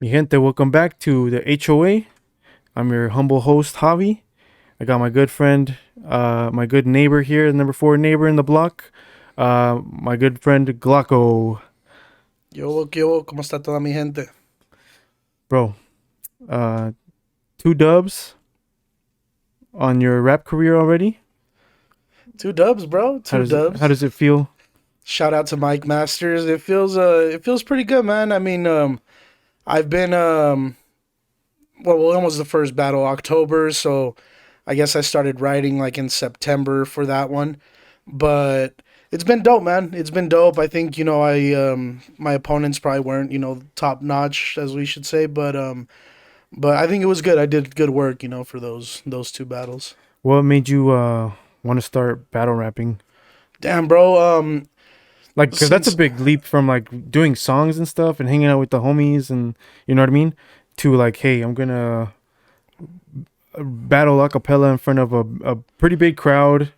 Mi gente, welcome back to the HOA. I'm your humble host, Javi. I got my good friend, my good neighbor here, the number four neighbor in the block, my good friend Gloco. ¿Qué hubo? ¿Cómo está toda mi gente? Bro, uh, two dubs on your rap career already. Two dubs, bro. How Two does how dubs. does it feel? Shout out to Mike Masters. It feels pretty good, man. I mean, I've been when was the first battle? October, so I guess I started writing like in September for that one. But it's been dope, man. It's been dope. I think, I my opponents probably weren't, top notch as we should say, but I think it was good. I did good work, for those two battles. What made you want to start battle rapping? Damn, bro. Like, cause that's a Since big leap from like doing songs and stuff and hanging out with the homies and you know what I mean, to like, hey, I'm gonna battle a cappella in front of a pretty big crowd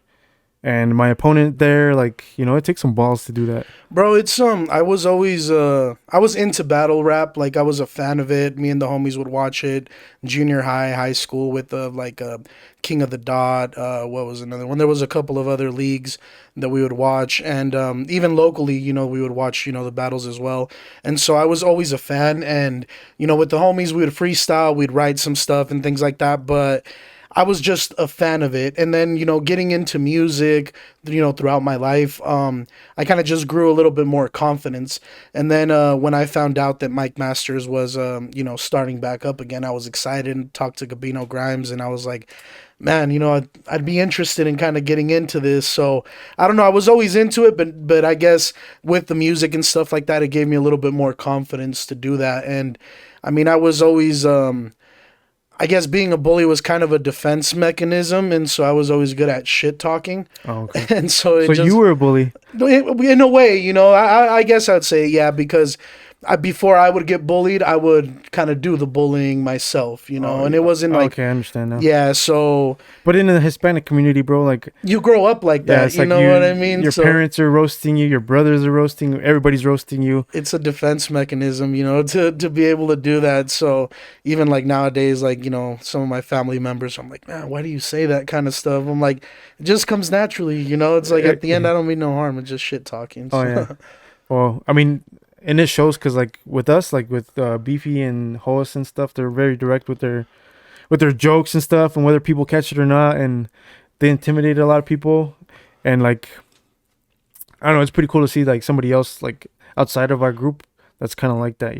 and my opponent there, like, it takes some balls to do that. Bro, it's I was always I was into battle rap, like I was a fan of it. Me and the homies would watch it junior high, high school with King of the Dot, what was another one? There was a couple of other leagues that we would watch and even locally, we would watch, the battles as well. And so I was always a fan and with the homies we would freestyle, we'd write some stuff and things like that, but I was just a fan of it. And then, getting into music, throughout my life, I kind of just grew a little bit more confidence. And then when I found out that Mike Masters was, starting back up again, I was excited and talked to Gabino Grimes. And I was like, man, I'd be interested in kind of getting into this. So I don't know. I was always into it, but I guess with the music and stuff like that, it gave me a little bit more confidence to do that. And I mean, I was always, I guess being a bully was kind of a defense mechanism, and so I was always good at shit talking, Oh, okay. and so it So you just, were a bully. in a way, I guess I'd say yeah, because before I would get bullied, I would kind of do the bullying myself, Oh, and it wasn't like okay, I understand now. yeah, so But in the Hispanic community, bro, like, you grow up like yeah, that, it's you like know what I mean? your So parents are roasting you, your brothers are roasting you, everybody's roasting you. it's a defense mechanism, to be able to do that. So even like nowadays, like, some of my family members, I'm like, man, why do you say that kind of stuff? I'm like, it just comes naturally, It's like at the end, I don't mean no harm. It's just shit talking. Oh yeah. So. Well, I mean, and it shows because like with us, like with Beefy and Hollis and stuff, they're very direct with their jokes and stuff, and whether people catch it or not, and they intimidate a lot of people, and like I don't know, it's pretty cool to see like somebody else like outside of our group that's kind of like that.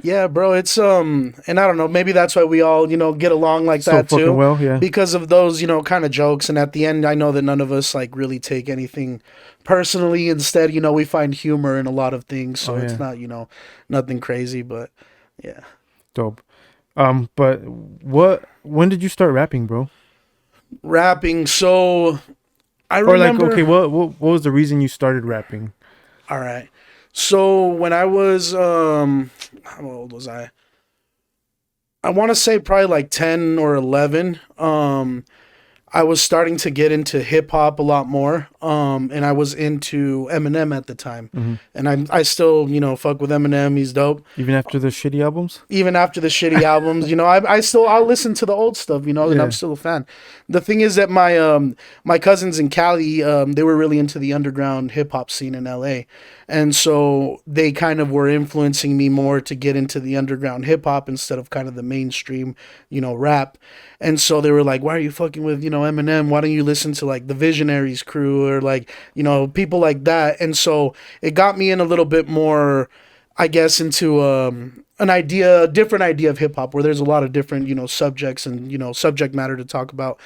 Yeah, bro, it's and I don't know, maybe that's why we all, get along like So that fucking too, well, yeah. because of those, kind of jokes. And at the end, I know that none of us like really take anything personally. Instead, we find humor in a lot of things, Oh so it's yeah, not, nothing crazy, but yeah. dope. But when did you start rapping, bro? Rapping. So I Or like, okay, remember. what was the reason you started rapping? All right. So when I was how old was I? I want to say probably like 10 or 11. I was starting to get into hip hop a lot more, and I was into Eminem at the time, Hmm. and I still fuck with Eminem. He's dope. Even after the shitty albums? Even after the shitty albums, I'll listen to the old stuff, and I'm Yeah. still a fan. The thing is that my cousins in Cali, they were really into the underground hip hop scene in LA. And so they kind of were influencing me more to get into the underground hip hop instead of kind of the mainstream, rap. And so they were like, "Why are you fucking with, Eminem? Why don't you listen to like the Visionaries crew or like, people like that?" And so it got me in a little bit more, I guess, into a different idea of hip hop where there's a lot of different, subjects and, subject matter to talk about.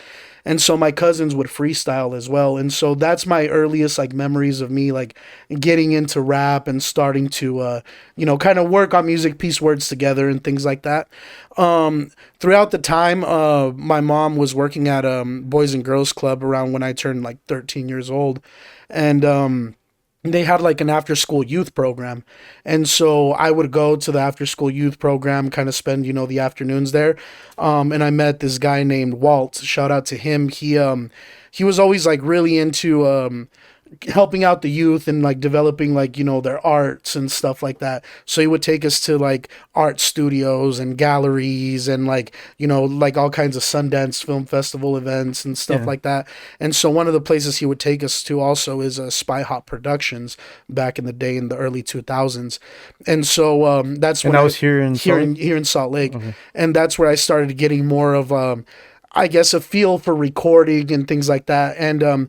And so my cousins would freestyle as well. And so that's my earliest like memories of me like getting into rap and starting to, kind of work on music, piece words together and things like that. Throughout the time, my mom was working at Boys and Girls Club around when I turned like 13 years old. And, they had like an after school youth program. And so I would go to the after school youth program, kind of spend, the afternoons there. And I met this guy named Walt. Shout out to him. He was always like really into helping out the youth and like developing like their arts and stuff like that. So he would take us to like art studios and galleries and like like all kinds of Sundance Film Festival events and stuff Yeah. like that. And so one of the places he would take us to also is Spy Hop Productions back in the day in the early 2000s. And so that's And when that I was here in here Salt in Lake? here in Salt Lake, Okay. and that's where I started getting more of I guess a feel for recording and things like that. And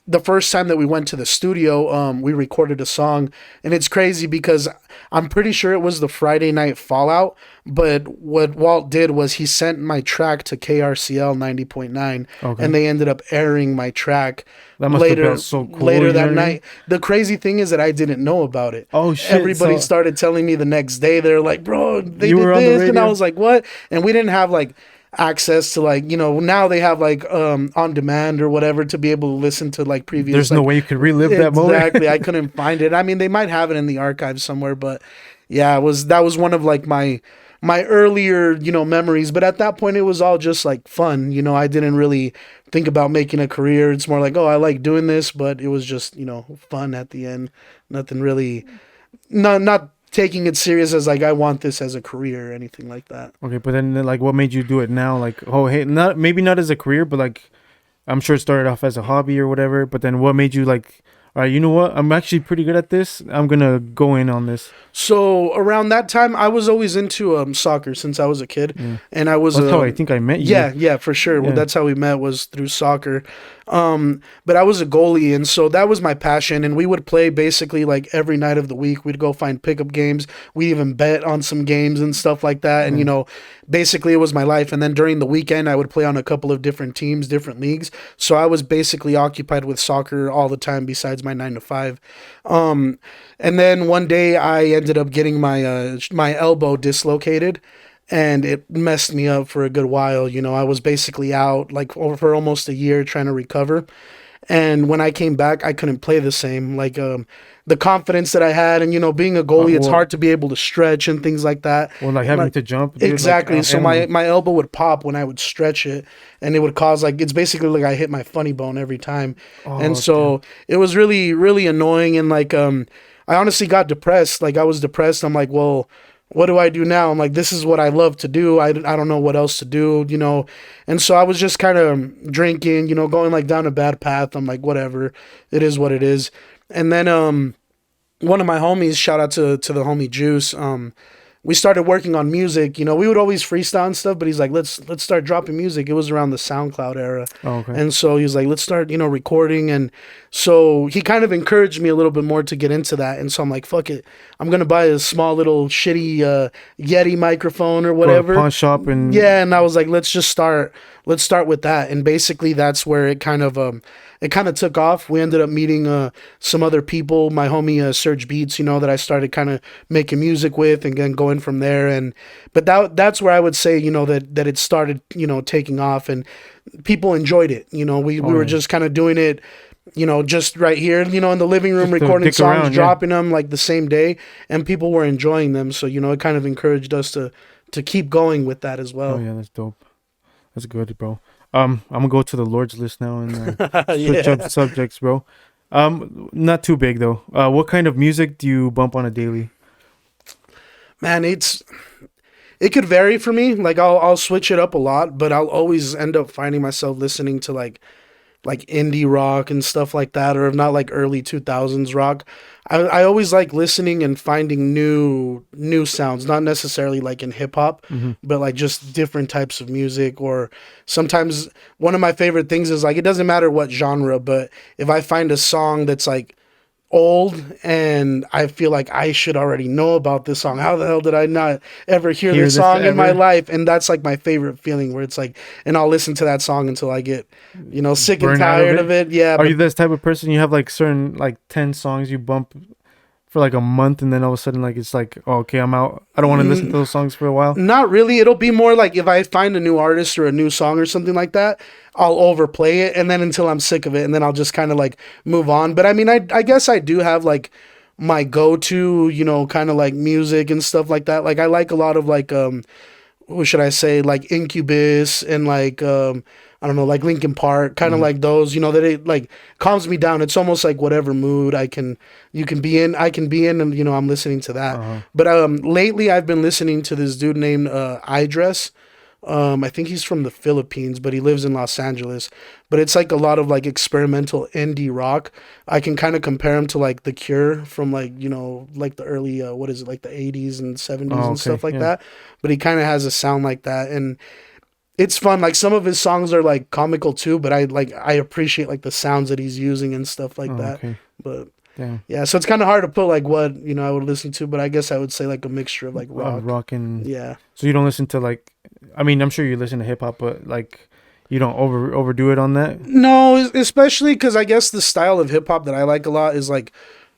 the first time that we went to the studio, we recorded a song, and it's crazy because I'm pretty sure it was the Friday Night Fallout. But what Walt did was he sent my track to KRCL 90.9, Okay. and they ended up airing my track That must have later felt so cool, later you know that what I mean? night. The crazy thing is that I didn't know about it. Oh shit. Everybody So started telling me the next day. They're like, "Bro, they you did were on the this," and I radio? was like, "What?" And we didn't have like access to like now they have like on demand or whatever to be able to listen to like previous There's no like way you could relive that moment. exactly. I couldn't find it. I mean, they might have it in the archives somewhere, but yeah, that was one of like my earlier memories. But at that point, it was all just like fun. I didn't really think about making a career. It's more like, oh, I like doing this, but it was just fun at the end. Nothing really, not taking it serious as like I want this as a career or anything like that. Okay, but then like what made you do it now? Like, oh hey, not maybe not as a career, but like I'm sure it started off as a hobby or whatever, but then what made you like, all right, you know what? I'm actually pretty good at this. I'm gonna go in on this. So around that time, I was always into soccer since I was a kid, Yeah. and I was That's how I think I met you. yeah, for sure. Well, Yeah. that's how we met was through soccer. But I was a goalie, and so that was my passion. And we would play basically like every night of the week. We'd go find pickup games. We even bet on some games and stuff like that. And Yeah. basically it was my life. And then during the weekend, I would play on a couple of different teams, different leagues. So I was basically occupied with soccer all the time, besides my 9 to 5. And then one day I ended up getting my elbow dislocated, and it messed me up for a good while. I was basically out like for almost a year trying to recover. And when I came back, I couldn't play the same. Like the confidence that I had, and being a goalie, it's Well, hard to be able to stretch and things like that. well, like And having to jump. Dude, exactly. like, So my elbow would pop when I would stretch it, and it would cause like it's basically like I hit my funny bone every time. And oh damn. so it was really really annoying, and like I honestly got depressed. Like I was depressed. I'm like, well, what do I do now? I'm like, this is what I love to do. I don't know what else to do. And so I was just kind of drinking, going like down a bad path. I'm like, whatever, it is what it is. And then one of my homies, shout out to the homie Juice. We started working on music. We would always freestyle and stuff, but he's like, let's start dropping music. It was around the SoundCloud era. Oh, okay. And so he was like, let's start, recording. And so he kind of encouraged me a little bit more to get into that. And so I'm like, fuck it. I'm going to buy a small little shitty Yeti microphone or Go to whatever. pawn shop and Yeah. And I was like, let's start with that. And basically that's where it kind of took off. We ended up meeting some other people, my homie Serge Beats, that I started kind of making music with, and then going from there. And but that's where I would say, that it started, taking off, and people enjoyed it. We Oh, were yeah. just kind of doing it, just right here, in the living room, Just to recording dick songs, around, yeah. dropping them like the same day, and people were enjoying them. So it kind of encouraged us to keep going with that as Oh well. yeah, that's dope. That's good, bro. I'm gonna go to the Lord's list now and switch Yeah. up subjects, bro. Not too big though. What kind of music do you bump on a daily? Man, it could vary for me. Like I'll switch it up a lot, but I'll always end up finding myself listening to like indie rock and stuff like that, or if not like early 2000s rock. I always like listening and finding new sounds, not necessarily like in hip hop, Mm-hmm. but like just different types of music. Or sometimes one of my favorite things is like it doesn't matter what genre, but if I find a song that's like old and I feel like I should already know about this song. How the hell did I not ever hear Hear this this song in my ever? life? And that's like my favorite feeling, where it's like, and I'll listen to that song until I get, sick and Burn out of tired of it. Yeah, Are but you this type of person? You have like certain like 10 songs you bump for like a month, and then all of a sudden like it's like, oh, okay, I'm out. I don't want to listen to those songs for a while. not really. It'll be more like if I find a new artist or a new song or something like that, I'll overplay it, and then until I'm sick of it, and then I'll just kind of like move on. But I mean, I guess I do have like my go-to, kind of like music and stuff like that. Like I like a lot of like who should I say, like Incubus and like I don't know, like Linkin Park, kind of Mm-hmm. like those, that it like calms me down. It's almost like whatever mood you can be in, I can be in, and I'm listening to that. Uh-huh. But lately I've been listening to this dude named Idris. I think he's from the Philippines, but he lives in Los Angeles. But it's like a lot of like experimental indie rock. I can kind of compare him to like The Cure from like like the early what is it, like the 80s and 70s Oh, and okay. stuff like Yeah. that. But he kind of has a sound like that, and it's fun. Like some of his songs are like comical too, but I appreciate like the sounds that he's using and stuff like Oh, that. okay. But Damn. yeah, so it's kind of hard to put like what I would listen to, but I guess I would say like a mixture of like rock. Rock and Yeah. so you don't listen to like, I mean, I'm sure you listen to hip hop, but like you don't overdo it on that. No, especially because I guess the style of hip hop that I like a lot is like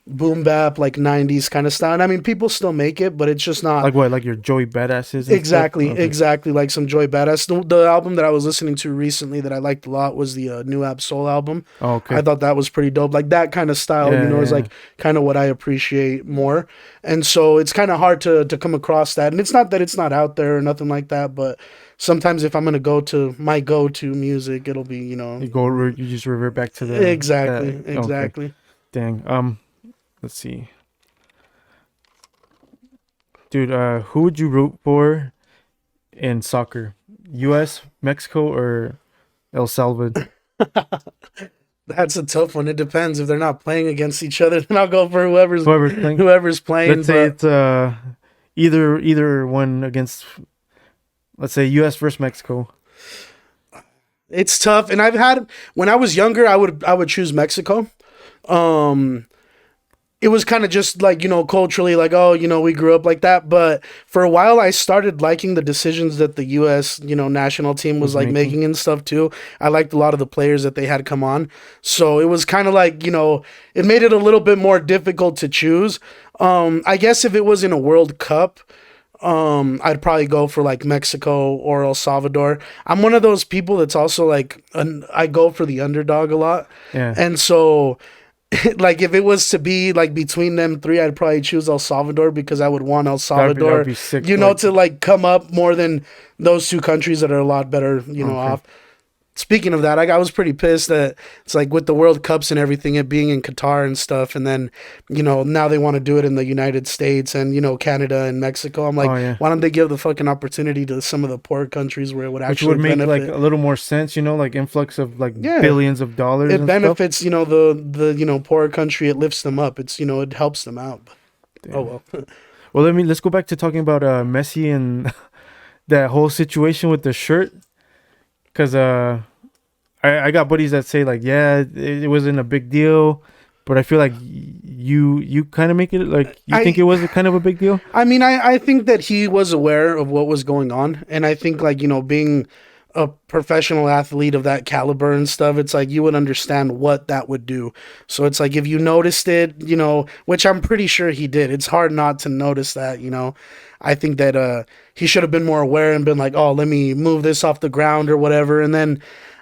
boom bap, like 90s kind of style. And I mean, people still make it, but it's just not Like what? Like your Joey Badasses and stuff. exactly, Okay. exactly like some Joy Badass. The album that I was listening to recently that I liked a lot was the New Ab Soul album. Oh, I okay. thought that was pretty dope. Like that kind of style, Yeah, is yeah, like kind of what I appreciate more. And so it's kind of hard to come across that. And it's not that it's not out there or nothing like that, but sometimes if I'm gonna go to my go-to music, it'll be, yeah. You just revert back to exactly, that. Okay. exactly. Dang. Let's see, dude. Who would you root for in soccer? U.S., Mexico, or El Salvador? That's a tough one. It depends. If they're not playing against each other, then I'll go for whoever's Whoever's playing. whoever's playing. Let's say But it's either one against, let's say U.S. versus Mexico. it's tough. And I've had when I was younger, I would choose Mexico. Um, it was kind of just like culturally, like, oh, we grew up like that. But for a while I started liking the decisions that the US national team was Was like making. making and stuff too. I liked a lot of the players that they had come on, so it was kind of like it made it a little bit more difficult to choose. I guess if it was in a World Cup, I'd probably go for like Mexico or El Salvador. I'm one of those people that's also like I go for the underdog a lot. Yeah. And so like if it was to be like between them three, I'd probably choose El Salvador because I would want El That would Salvador, be sick. Like, to like come up more than those two countries that are a lot better, okay. off. Speaking of that, I was pretty pissed that it's like with the World Cups and everything, it being in Qatar and stuff, and then now they want to do it in the United States and Canada and Mexico. I'm like, Oh yeah. why don't they give the fucking opportunity to some of the poor countries where it would Which actually would make like benefit? a little more sense, like influx of like Yeah, billions of dollars it and stuff. benefits the poorer country. It lifts them up. It's it helps them out. Oh Damn. well. Well, let's go back to talking about Messi and that whole situation with the shirt, because I got buddies that say like, yeah, it wasn't a big deal, but I feel like you kind of make it like you think I it was a kind of a big deal. I mean, I think that he was aware of what was going on. And I think, like, being a professional athlete of that caliber and stuff, it's like you would understand what that would do. So it's like if you noticed it, which I'm pretty sure he did, it's hard not to notice that. I think that he should have been more aware and been like, oh, let me move this off the ground or whatever. And then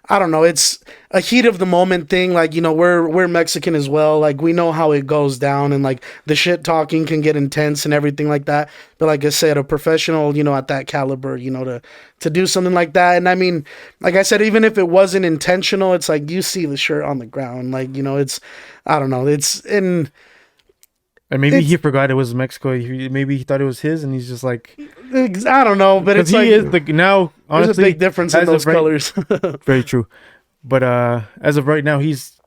I don't know. It's a heat of the moment thing. Like, we're Mexican as well. Like, we know how it goes down, and like the shit talking can get intense and everything like that. But like I said, a professional, at that caliber, to do something like that. And I mean, like I said, even if it wasn't intentional, it's like you see the shirt on the ground. Like, it's, I don't know. And maybe It's he forgot it was Mexico. Maybe he thought it was his, and he's just like, I don't know, but because it's he like is the now. there's a Honestly, big difference in as those of right, colors. very true. But as of right now, he's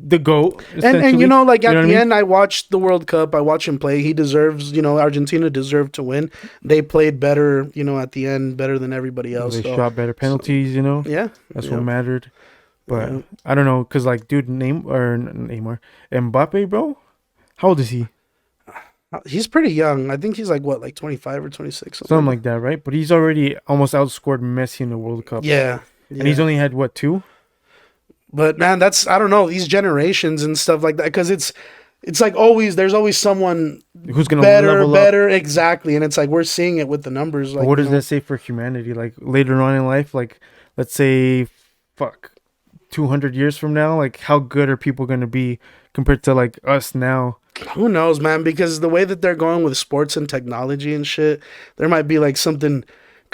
the GOAT. And Essentially, like you at know what I the mean? end, I watched the World Cup. I watched him play. He deserves, Argentina deserved to win. They played better, at the end, better than everybody else. They So, shot better penalties. yeah, That's yeah, what mattered. But yeah. I don't know, cause like, dude, Neymar, Mbappe, bro, how old is he? He's pretty young. I think he's like what, like 25 or 26, something Something like like that, right? But he's already almost outscored Messi in the World that. Cup, Yeah, and he's yeah. only had what, two? But man, I don't know, these generations and stuff like that, because it's like always there's always someone Who's gonna better, level up? better, exactly, and it's like we're seeing it with the numbers, But like what does that say for humanity? Like later on in life, like let's say, fuck, 200 years from now, like how good are people gonna be compared to like us now? who knows, man? Because the way that they're going with sports and technology and shit, there might be like something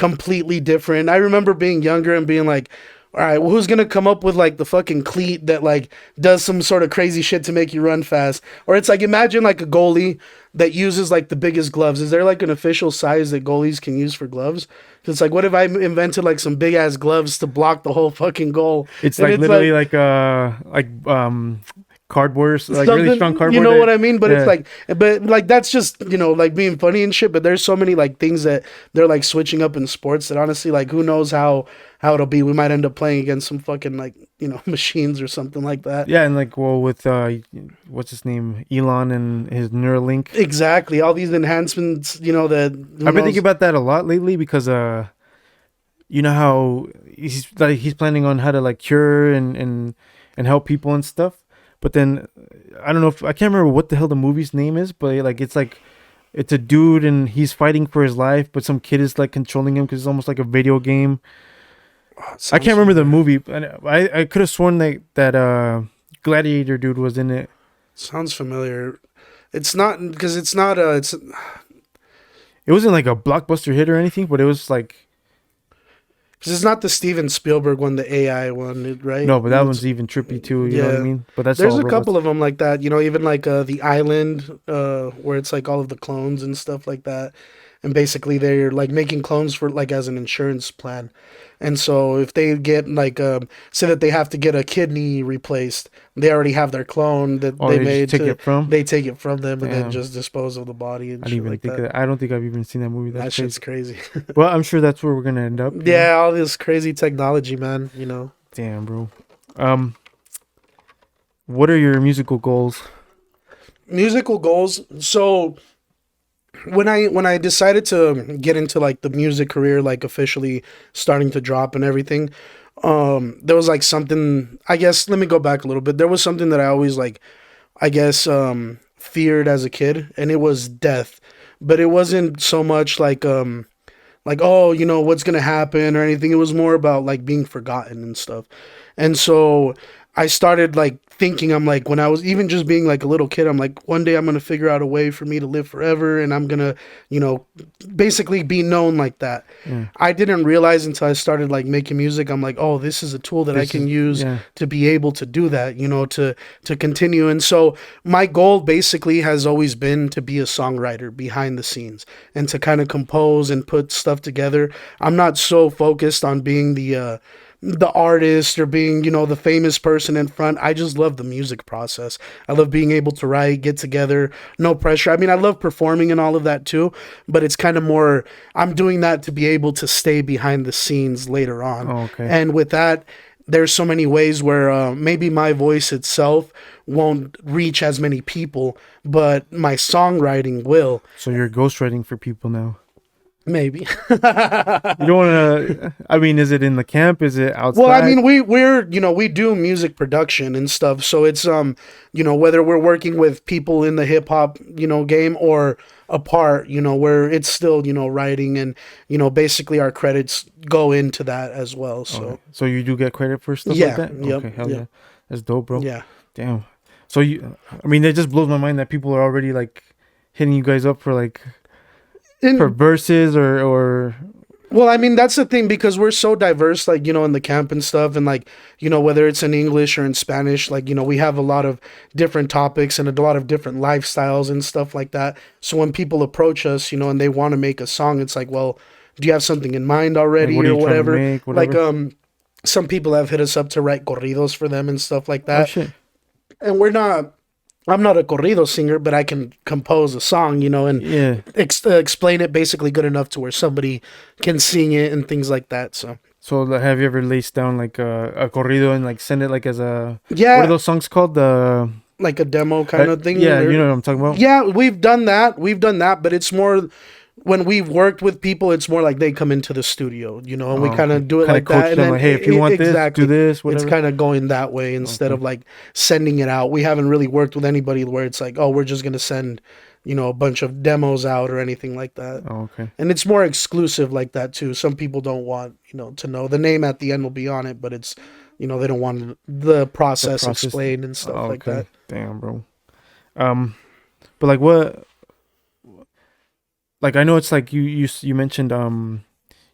completely different. I remember being younger and being like, all right, well, who's gonna come up with like the fucking cleat that like does some sort of crazy shit to make you run fast? Or it's like imagine like a goalie that uses like the biggest gloves. Is there like an official size that goalies can use for gloves? 'Cause it's like, what if I invented like some big ass gloves to block the whole fucking goal? It's And like it's literally like like cardboard, like really strong something, you cardboard. know what That, I mean? But it's yeah, like, but like that's just like being funny and shit. But there's so many like things that they're like switching up in sports that honestly, like, who knows how it'll be? We might end up playing against some fucking like machines or something like that. yeah, and like well with what's his name, Elon and his Neuralink. Exactly, all these enhancements, that who I've been thinking knows. about that a lot lately because you know how he's planning on how to like cure and help people and stuff. But then I don't know if I can't remember what the hell the movie's name is, but like it's a dude and he's fighting for his life, but some kid is like controlling him because it's almost like a video game. Oh, it I sounds can't remember the familiar. movie, and I could have sworn that Gladiator dude was in it. Sounds familiar. It's not because it's not it's It wasn't like a blockbuster hit or anything, but it was like because it's not the Steven Spielberg one, the AI one, right? no, but that one's even trippy too. You know what I Yeah. mean? But that's There's all a couple robots. of them like that, even like the island, where it's like all of the clones and stuff like that, and basically they're like making clones for like as an insurance plan, and so if they get like say that they have to get a kidney replaced, they already have their clone that Oh, they they just made take to it from. they take it from them and then Damn, just dispose of the body I and didn't shit even like think that. of that. I don't think I've even seen that movie. That's That shit's crazy. crazy. Well, I'm sure that's where we're gonna end up. You know? Yeah, all this crazy technology, man. Damn, bro. Um, what are your musical goals? Musical goals. So when I decided to get into like the music career, like officially starting to drop and everything, there was like something, I guess, let me go back a little bit. There was something that I always like, I guess, feared as a kid, and it was death. But it wasn't so much like, oh, what's gonna happen or anything. It was more about like being forgotten and stuff. And so I started like thinking, I'm like, when I was even just being like a little kid, I'm like, one day I'm gonna figure out a way for me to live forever, and I'm gonna, you know, basically be known like that. Yeah, I didn't realize until I started like making music. I'm like, oh, this is a tool that I this can is use yeah. to be able to do that, to continue. And so my goal basically has always been to be a songwriter behind the scenes and to kind of compose and put stuff together. I'm not so focused on being the artist or being, the famous person in front. I just love the music process. I love being able to write, get together, no pressure. I mean, I love performing and all of that too, but it's kind of more, I'm doing that to be able to stay behind the scenes later on. Oh, okay. And with that, there's so many ways where maybe my voice itself won't reach as many people, but my songwriting will. So you're ghostwriting for people now. Maybe. You don't want to. I mean, is it in the camp? Is it Well, I outside? mean, we do music production and stuff, so it's whether we're working with people in the hip hop game or apart, where it's still writing and basically our credits go into that as well. Okay. So So you do get credit for stuff like yeah, that? yep, Okay, hell yep, yeah. That's dope, bro. yeah. Damn. So I mean, it just blows my mind that people are already like hitting you guys up for like for And verses or well, I mean, that's the thing because we're so diverse, like, in the camp and stuff. And, like, whether it's in English or in Spanish, like, we have a lot of different topics and a lot of different lifestyles and stuff like that. So when people approach us, and they want to make a song, it's like, well, do you have something in mind like already what are or you trying to whatever? make, Like, whatever. some people have hit us up to write corridos for them and stuff like Oh that. shit. And I'm not a corrido singer, but I can compose a song, and Yeah. explain it basically good enough to where somebody can sing it and things like that. So. So have you ever laced down like a corrido and like send it like as a what are Yeah, those songs called? The like a demo kind of thing. yeah, you know Or, what I'm talking about. yeah, we've done that. We've done that, but it's more when we've worked with people. It's more like they come into the studio, and we Oh, kind okay. of do it Kind of like that. coach And them then like, hey, if you want this, do exactly, this, it's whatever. kind of going that way instead Okay. of like sending it out. We haven't really worked with anybody where it's like, oh, we're just gonna send, a bunch of demos out or anything like that. Oh, okay. And it's more exclusive like that too. Some people don't want, to know the name at the end will be on it, but it's, they don't want the The process process. explained and stuff Oh, like that. okay. Damn, bro. Um, but like what? Like I know it's like you mentioned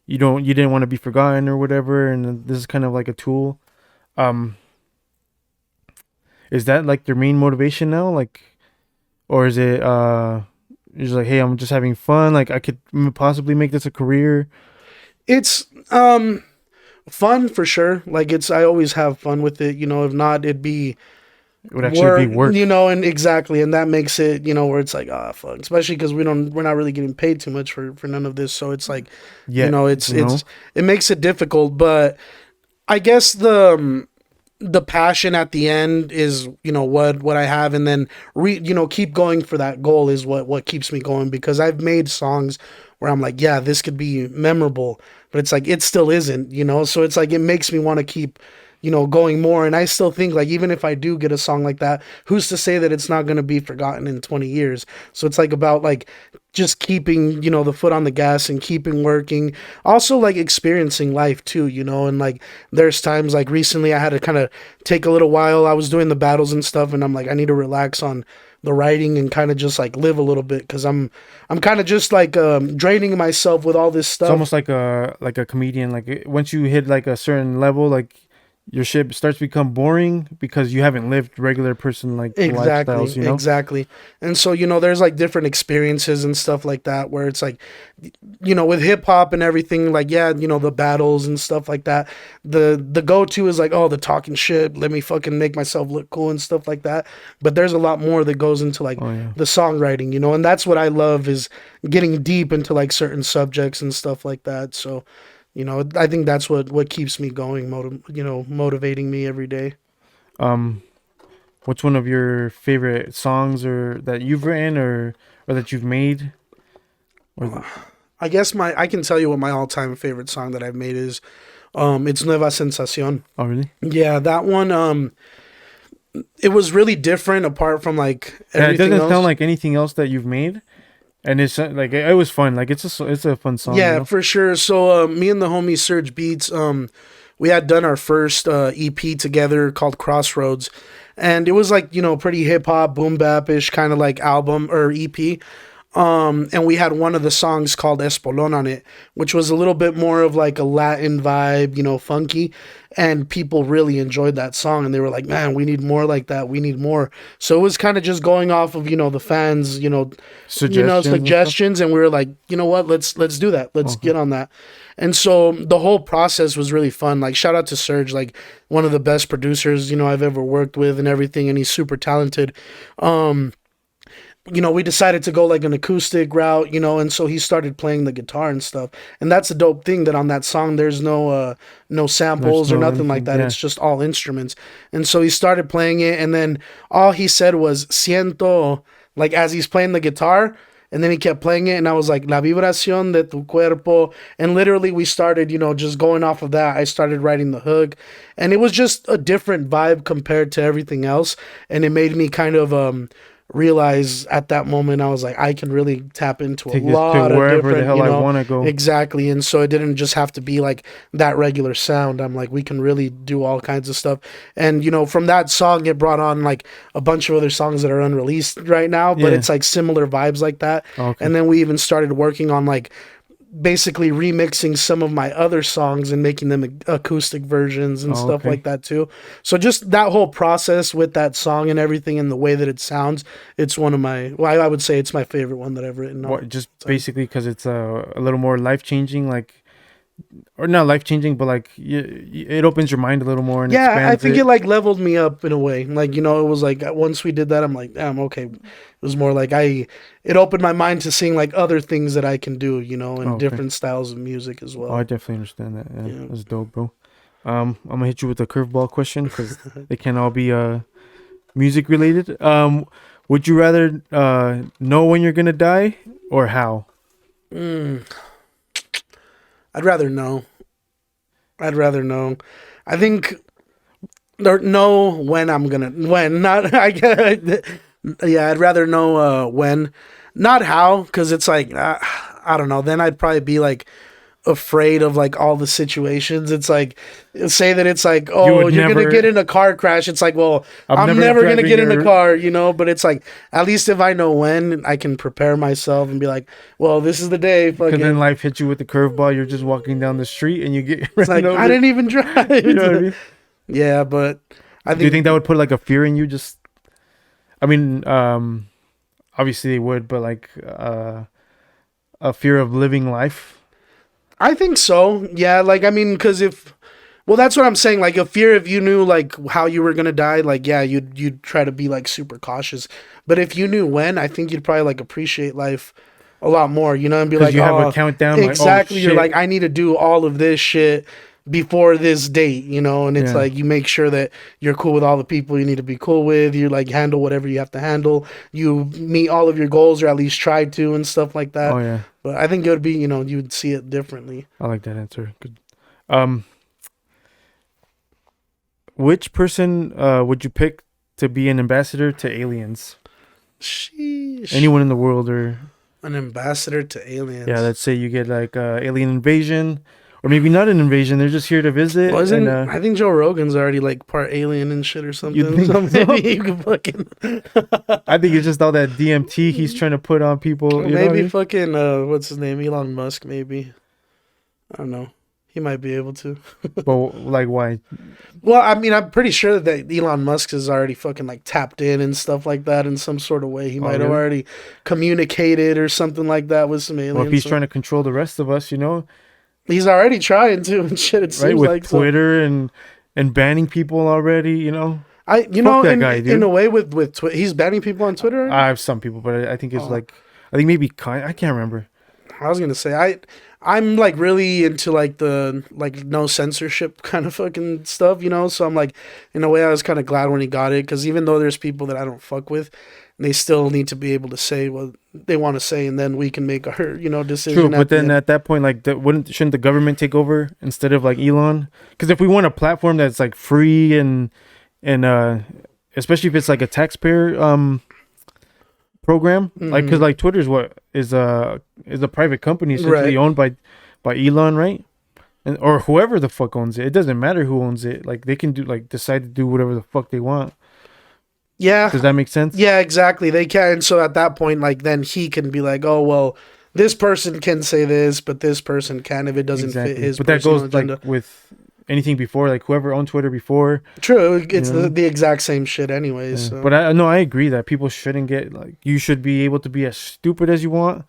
you didn't want to be forgotten or whatever, and this is kind of like a tool. Um, is that like your main motivation now, like, or is it you're just like, hey, I'm just having fun, like I could possibly make this a career? It's fun for sure. Like it's I always have fun with it. If not, it'd be It would actually be work. work. And exactly, and that makes it where it's like fuck. Especially because we're not really getting paid too much for none of this. So it's like Yet, you know. it makes it difficult. But I guess the passion at the end is what I have, and then keep going for that goal is what keeps me going, because I've made songs where I'm like, yeah, this could be memorable, but it's like it still isn't, so it's like it makes me want to keep going more. And I still think, like, even if I do get a song like that, who's to say that it's not going to be forgotten in 20 years? So it's like about like just keeping, the foot on the gas and keeping working. Also like experiencing life too, and like there's times like recently I had to kind of take a little while. I was doing the battles and stuff, and I'm like, I need to relax on the writing and kind of just like live a little bit, because I'm kind of just like draining myself with all this It's stuff. almost like a comedian. Like once you hit like a certain level, like your shit starts to become boring because you haven't lived regular person like Exactly, lifestyles. You know. exactly. And so, there's like different experiences and stuff like that where it's like, with hip hop and everything, like, yeah, the battles and stuff like that. The go to is like, oh, the talking shit, let me fucking make myself look cool and stuff like that. But there's a lot more that goes into like Oh yeah. the songwriting, and that's what I love, is getting deep into like certain subjects and stuff like that. So, I think that's what keeps me going, motivating me every day. Um, what's one of your favorite songs or that you've written or that you've made? Or I guess I can tell you what my all time favorite song that I've made is. It's Nueva Sensacion. oh really? Yeah, that one. It was really different apart from like Yeah, it everything doesn't sound else. like anything else that you've made, and it's like it was fun. Like it's a fun song. You Yeah, know. for sure. So me and the homie Serge Beats, we had done our first EP together called Crossroads, and it was like pretty hip hop, boom bap ish kind of like album or EP. And we had one of the songs called Espolon on it, which was a little bit more of like a Latin vibe, funky. And people really enjoyed that song, and they were like, man, we need more like that. We need more. So it was kind of just going off of, the fans, Suggestions and stuff. suggestions. And we were like, you know what, let's do that. Let's Okay. get on that. And so the whole process was really fun. Like, shout out to Serge, like one of the best producers, I've ever worked with and everything. And he's super talented. Um, we decided to go like an acoustic route, and so he started playing the guitar and stuff. And that's a dope thing, that on that song there's no There's samples or no nothing like anything. that. Yeah. It's just all instruments. And so he started playing it, and then all he said was siento, like as he's playing the guitar. And then he kept playing it, and I was like, La vibración de tu cuerpo. And literally, we started, just going off of that. I started writing the hook, and it was just a different vibe compared to everything else. And it made me kind of realize at that moment, I was like, I can really tap into a Take this to lot of wherever the different, hell I want to go. exactly. And so it didn't just have to be like that regular sound. I'm like, we can really do all kinds of stuff. And from that song, it brought on like a bunch of other songs that are unreleased right now, but Yeah. it's like similar vibes like that. Okay. And then we even started working on like basically remixing some of my other songs and making them acoustic versions and Oh, stuff okay. like that too. So just that whole process with that song and everything and the way that it sounds, it's one of my, well, I would say it's my favorite one that I've written all What? Just the time. basically because it's a little more life changing, like, or not life changing, but like it opens your mind a little more and Yeah, I expands think it it. like leveled me up in a way. Like, it was like once we did that, I'm like, damn, okay. It was more like it opened my mind to seeing like other things that I can do, Oh, and okay. different styles of music as Oh, I well. definitely understand that. Yeah, Yeah. that's dope, bro. I'm gonna hit you with a curveball question because they can all be music related. Would you rather know when you're gonna die or how? Mm, I'd rather know. I'd rather know. I think or know when I'm gonna when not I yeah, I'd rather know when, not how, because it's like I don't know. Then I'd probably be like afraid of like all the situations. It's like, say that it's like, You oh, would you're gonna never. get in a car crash. It's like, well, I'm never gonna driving get in a your. car, you know. But it's like, at least if I know when, I can prepare myself and be like, well, this is the day. Because then Fucking, life hits you with the curveball. You're just walking down the street and you get it's ran like I over. didn't even You know what I drive. mean? Yeah, but I Do you think think that would put like a fear in you? Just, I mean, obviously they would, but like a fear of living life. I think so. Yeah, like I mean, because if well, that's what I'm saying. Like a fear if you knew like how you were gonna die, like yeah, you'd try to be like super cautious. But if you knew when, I think you'd probably like appreciate life a lot more, you know, and be Because like, you have a oh, countdown, like, oh exactly. You're shit. like, I need to do all of this shit before this date, you know, and it's Yeah. like you make sure that you're cool with all the people you need to be cool with. You like handle whatever you have to handle. You meet all of your goals or at least try to and stuff like that. Oh yeah. But I think it would be, you know, you would see it differently. I like that answer. Good. Um, which person would you pick to be an ambassador to aliens? Sheesh. Anyone in the world, or An ambassador to aliens. yeah, let's say you get like alien invasion, or maybe not an invasion. They're just here to visit. Well, isn't And I think Joe Rogan's already like part alien and shit or something. you think So so? maybe you could fucking I think it's just all that DMT he's trying to put on people. You know what I maybe mean? fucking what's his name? Elon Musk maybe. I don't know. He might be able to. But like, why? Well, I mean, I'm pretty sure that Elon Musk is already fucking like tapped in and stuff like that in some sort of way. He Oh, might have really? already communicated or something like that with some aliens. Well, if he's So- trying to control the rest of us, you know, he's already trying to and shit. It right? seems With like so. Twitter and banning people already, you know. You know, that in, guy, dude. in a way with Twitter, he's banning people on Twitter. Already? I have some people, but I think it's Oh. like, I think maybe I can't remember. I was gonna say I'm like really into like the like no censorship kind of fucking stuff, you know. So I'm like, in a way, I was kind of glad when he got it because even though there's people that I don't fuck with, they still need to be able to say what they want to say, and then we can make our decision. True, but at the then end. at that point, like, shouldn't the government take over instead of like Elon? Because if we want a platform that's like free and especially if it's like a taxpayer program, like, because like Twitter's what is a private company essentially Right. owned by Elon, right? And or whoever the fuck owns it. It doesn't matter who owns it. Like they can decide to do whatever the fuck they want. Yeah, Does that make sense? yeah, exactly. They can. So at that point, like then he can be like, oh well, this person can say this, but this person can if it doesn't fit his. But that personal goes agenda. like with anything before, like whoever owned Twitter before. True, it's you know? the exact same shit, anyways. Yeah. So. But I agree that people shouldn't get like, you should be able to be as stupid as you want,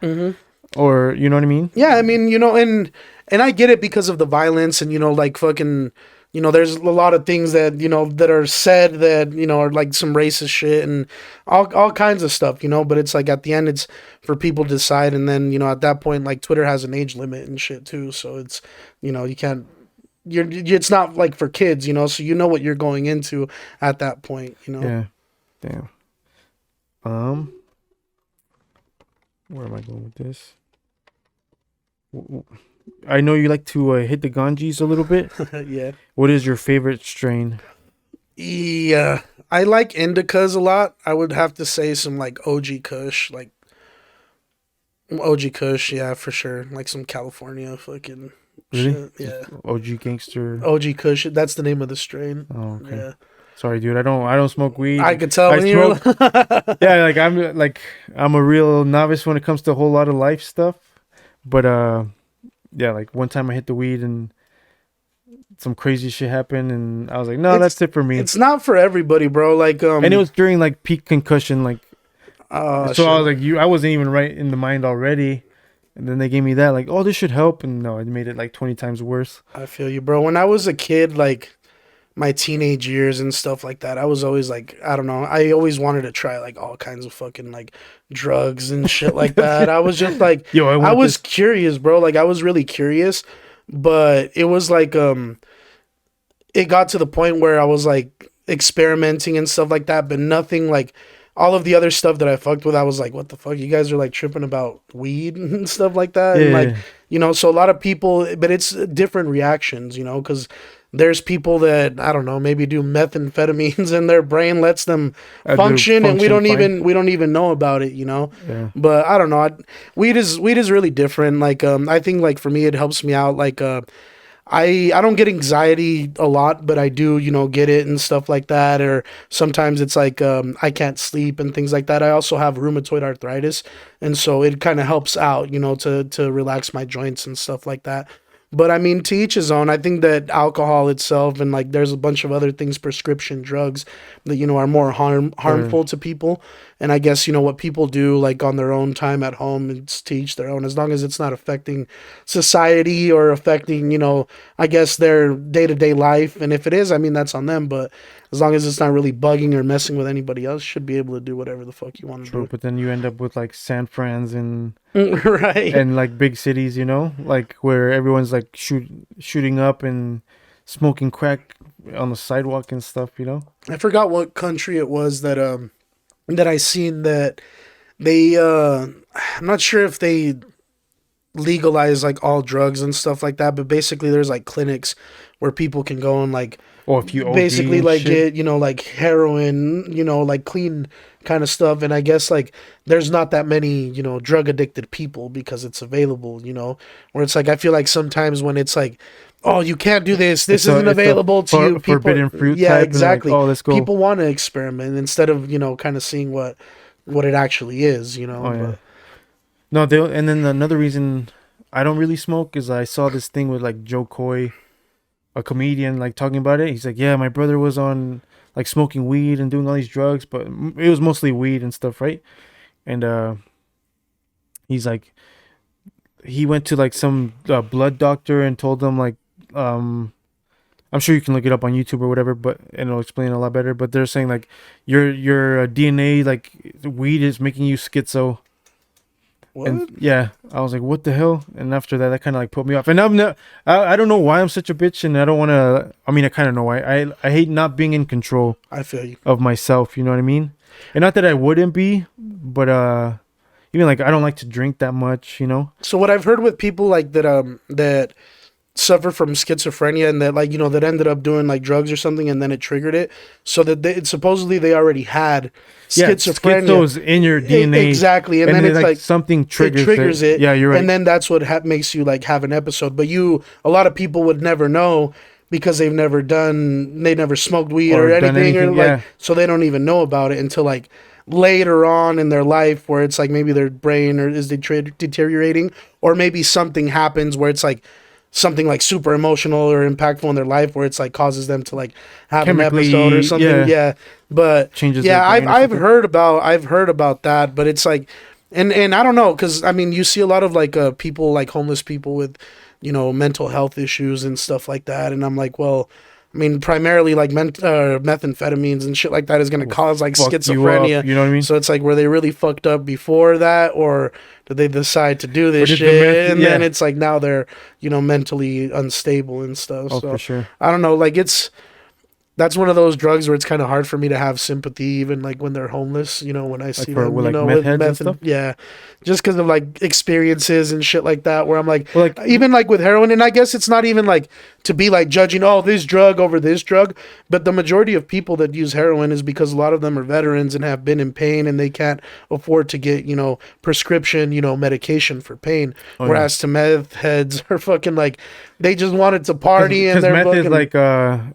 or you know what I mean? Yeah, I mean, and I get it because of the violence and like fucking, there's a lot of things that that are said that are like some racist shit and all kinds of stuff, but it's like at the end it's for people to decide, and then at that point like Twitter has an age limit and shit too, so it's you can't it's not like for kids, so what you're going into at that point, Yeah. Damn. Where am I going with this? I know you like to hit the ganjis a little bit. Yeah. What is your favorite strain? Yeah, I like indicas a lot. I would have to say some like OG Kush, like OG Kush, yeah, for sure. Like some California fucking Really? shit. Yeah. OG gangster. OG Kush, that's the name of the strain. Oh, okay. Yeah. Sorry, dude. I don't smoke weed. I could tell I when you were Yeah, I'm a real novice when it comes to a whole lot of life stuff. But yeah, like one time I hit the weed and some crazy shit happened, and I was like, no, that's it for me. It's not for everybody, bro. Like And it was during like peak concussion, like oh, so shit. I was like, I wasn't even right in the mind already, and then they gave me that, like, oh, this should help, and no, it made it like 20 times worse. I feel you, bro. When I was a kid, like my teenage years and stuff like that, I was always like, I don't know, I always wanted to try like all kinds of fucking like drugs and shit like that. I was just like, Yo, I was curious, bro. Like I was really curious, but it was like it got to the point where I was like experimenting and stuff like that, but nothing like all of the other stuff that I fucked with. I was like, what the fuck? You guys are like tripping about weed and stuff like that. Yeah. And like, so a lot of people, but it's different reactions, because there's people that I don't know, maybe do methamphetamines and their brain lets them They function, and we function don't fine. even know about it, you know. Yeah. But I don't know. Weed is really different. Like I think like for me it helps me out. Like I don't get anxiety a lot, but I do, get it and stuff like that. Or sometimes it's like I can't sleep and things like that. I also have rheumatoid arthritis, and so it kind of helps out, to relax my joints and stuff like that. But I mean, to each his own. I think that alcohol itself and like there's a bunch of other things, prescription drugs that are more Or harmful to people. And I guess what people do like on their own time at home, it's to each their own. As long as it's not affecting society or affecting I guess their day to day life. And if it is, I mean that's on them. But as long as it's not really bugging or messing with anybody else, you should be able to do whatever the fuck you want true, to but then you end up with like San Fran's do. Right. and like big cities, like where everyone's like shooting up and smoking crack on the sidewalk and stuff. I forgot what country it was that I seen that they I'm not sure if they legalize like all drugs and stuff like that, but basically there's like clinics where people can go and like Or if you OD basically and like shit. get like heroin, like clean kind of stuff. And I guess like there's not that many drug addicted people because it's available, where it's like I feel like sometimes when it's like, oh, you can't do this isn't It's the available to you, people, forbidden fruit yeah, type, and like, exactly, oh, let's go. people want to experiment instead of kind of seeing what it actually is, Oh yeah. but No, they and then another reason I don't really smoke is I saw this thing with like Joe Coy, a comedian, like talking about it. He's like, yeah, my brother was on like smoking weed and doing all these drugs, but it was mostly weed and stuff, right? And he's like, he went to like some blood doctor and told them like, um, I'm sure you can look it up on YouTube or whatever, but and it'll explain it a lot better. But they're saying like your DNA, like weed is making you schizo. And what? yeah, I was like, what the hell? And after that, that kind of like put me off. And I'm not, I don't know why I'm such a bitch, and I don't want to. I mean, I kind of know why. I hate not being in control I feel you. of myself. You know what I mean? And not that I wouldn't be, but even like I don't like to drink that much. So what I've heard with people like that suffer from schizophrenia and that like that ended up doing like drugs or something and then it triggered it, so that supposedly they already had Yeah, schizophrenia. schizo's in your DNA, Exactly, and and then then it's like like something it triggers triggers it. it, Yeah, you're and right. then that's what makes you like have an episode. But a lot of people would never know because they never smoked weed or Or done anything, or anything. like Yeah, so they don't even know about it until like later on in their life where it's like maybe their brain or is deteriorating, or maybe something happens where it's like something like super emotional or impactful in their life where it's like causes them to like have an episode or chemically, something. yeah, Yeah. But changes their yeah, brain or I've something. heard about that, but it's like and I don't know, cuz I mean you see a lot of like people like homeless people with mental health issues and stuff like that, and I'm like, well, I mean, primarily like methamphetamines and shit like that is going to Will cause like fuck you up. schizophrenia. You know what I mean? So it's like, were they really fucked up before that, or did they decide to do Or this did the meth? shit? And then Yeah. it's like now they're mentally unstable and stuff. Oh, for So sure. I don't know. Like that's one of those drugs where it's kind of hard for me to have sympathy, even like when they're homeless. When I Like see for them, with like meth with heads and meth stuff. and yeah, just because of like experiences and shit like that. Where I'm like, Well, like even like with heroin, and I guess it's not even like to be like judging, oh, this drug over this drug, but the majority of people that use heroin is because a lot of them are veterans and have been in pain and they can't afford to get prescription medication for pain. oh yeah, Whereas to meth heads are fucking like they just wanted to party and because they're meth is fucking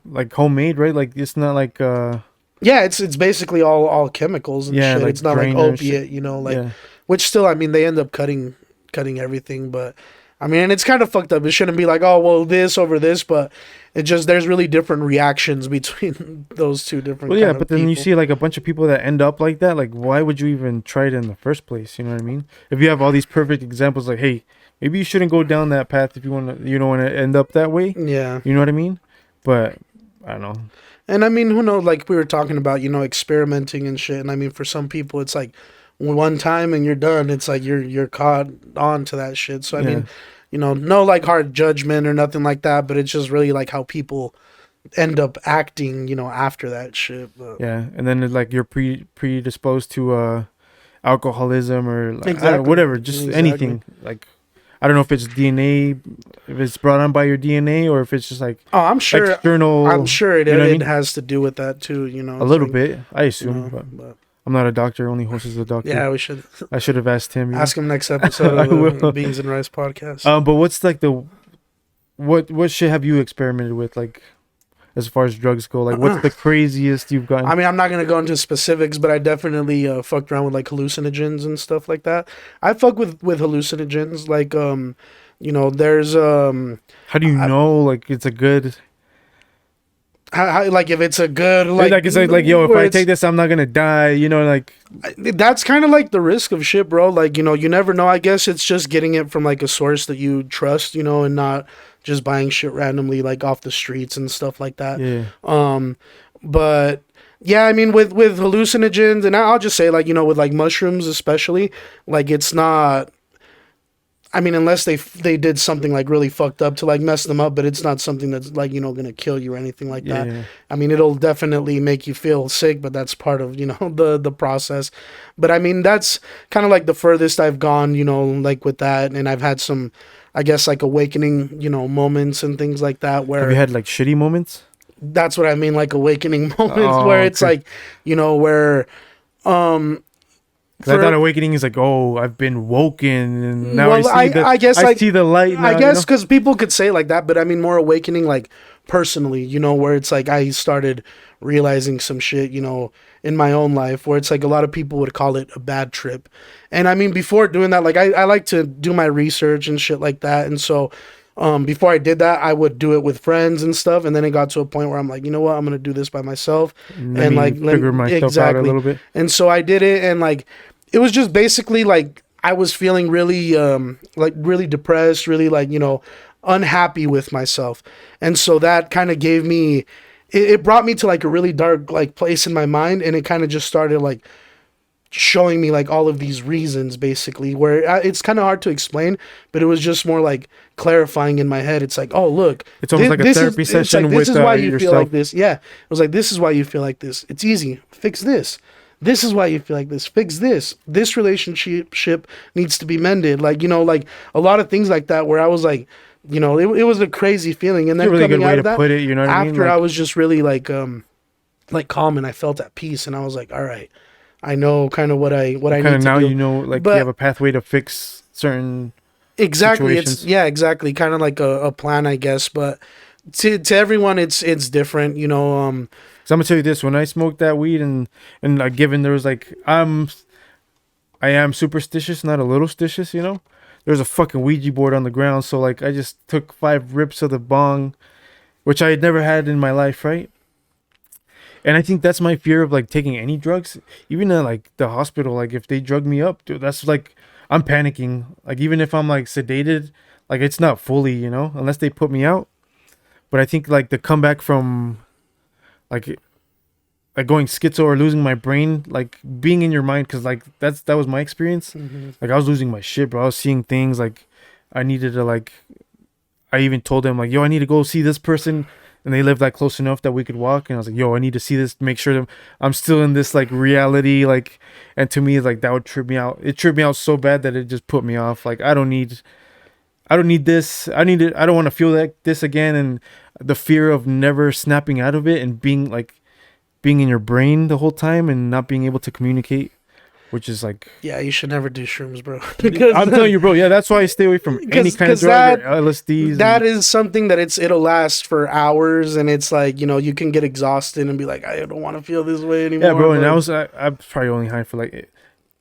like homemade, right? Like it's not like yeah, it's basically all chemicals and yeah, shit. like It's not like grain or shit. opiate, like Yeah, which still I mean they end up cutting everything, but I mean and it's kind of fucked up. It shouldn't be like, oh well this over this, but it just there's really different reactions between those two different well, yeah, kind but of then you people. see like a bunch of people that end up like that. Like, why would you even try it in the first place? You know what I mean? If you have all these perfect examples, like, hey, maybe you shouldn't go down that path if you don't want to end up that way. Yeah. You know what I mean? But I don't know. And I mean, who knows, like we were talking about, experimenting and shit. And I mean for some people it's like one time and you're done. It's like you're caught on to that shit. So I Yeah, mean, no like hard judgment or nothing like that, but it's just really like how people end up acting, after that shit. But yeah, and then it's like you're predisposed to alcoholism or like, I don't know, exactly, whatever, just exactly. anything. Like, I don't know if it's DNA, if it's brought on by your DNA, or if it's just like Oh, I'm sure. I'm external. sure it You know what I it mean? has to do with that too. You know, A it's little like, bit, I you assume, know, but but I'm not a doctor. Only host is a yeah, doctor. we should I should have asked him. ask him next episode I of the will. Beans and Rice podcast. But what's like the what shit have you experimented with, like as far as drugs go? Like, what's the craziest you've gotten? I mean, I'm not gonna go into specifics, but I definitely fucked around with like hallucinogens and stuff like that. I fuck with hallucinogens, like you know, there's How do you I, know like it's a good? like if it's a good Like it's like yo, if where I it's take this, I'm not gonna die. You know, like that's kind of like the risk of shit, bro. Like, you know, you never know. I guess it's just getting it from like a source that you trust, you know, and not just buying shit randomly like off the streets and stuff like that. yeah. But yeah, I mean with hallucinogens, and I'll just say like, you know, with like mushrooms especially, like it's not, I mean, unless they did something like really fucked up to like mess them up, but it's not something that's like, you know, gonna kill you or anything like that. Yeah. I mean, it'll definitely make you feel sick, but that's part of, you know, the process. But I mean, that's kind of like the furthest I've gone, you know, like with that, and I've had some, I guess, like awakening, you know, moments and things like that Have you where had like shitty moments? that's what I mean, like awakening moments Oh, where it's okay. like, you know, where um 'Cause I for thought awakening is like, oh, I've been woken, and now well, I guess I like see the light I now. You guess know? because people could say like that, but I mean more awakening like personally, you know, where it's like I started realizing some shit, you know, in my own life where it's like a lot of people would call it a bad trip. And I mean before doing that, like I like to do my research and shit like that. And so before I did that, I would do it with friends and stuff. And then it got to a point where I'm like, you know what, I'm gonna do this by myself. Let And me like figure myself out a exactly. little bit. And so I did it, and like it was just basically like I was feeling really like really depressed, really like, you know, unhappy with myself. And so that kind of gave me it brought me to like a really dark like place in my mind, and it kind of just started like showing me like all of these reasons basically where it's kind of hard to explain, but it was just more like clarifying in my head. It's like, oh look, It's almost like a therapy it's session like this with is why you feel yourself. like this. Yeah, it was like this is why you feel like this. It's easy. Fix this. This is why you feel like this. Fix this. This relationship needs to be mended. Like, you know, like a lot of things like that where I was like, you know, it was a crazy feeling. And It's a then really good coming way out to of that, put it. You know what I mean? after I Like, was just really like calm, and I felt at peace, and I was like, all right, I know kind of what I kind need of to now do. you know, like you But have a pathway to fix certain exactly, it's situations. yeah, exactly, kind of like a plan, I guess. But to everyone, it's different, you know. So I'm gonna tell you this: when I smoked that weed, and like, given there was like, I am superstitious, not a little stitious, you know. There's a fucking Ouija board on the ground, so like I just took 5 rips of the bong, which I had never had in my life, right? And I think that's my fear of like taking any drugs, even in like the hospital. Like if they drug me up, dude, that's like I'm panicking. Like even if I'm like sedated, like it's not fully, you know, unless they put me out. But I think like the comeback from like going schizo or losing my brain, like being in your mind, because like that was my experience. Like I was losing my shit, bro. I was seeing things like I needed to like. I even told them like, yo, I need to go see this person, and they lived like close enough that we could walk. And I was like, yo, I need to see this, make sure that I'm still in this like reality, like. And to me, like that would trip me out. It tripped me out so bad that it just put me off. Like I don't need this. I need it. I don't want to feel like this again. And the fear of never snapping out of it and being in your brain the whole time and not being able to communicate, which is like, Yeah, you should never do shrooms, bro. I'm telling you, bro. Yeah, that's why I stay away from any kind of drug or LSDs. That is something that it'll last for hours, and it's like, you know, you can get exhausted and be like, I don't want to feel this way anymore. Yeah, bro. And but- I was probably only high for like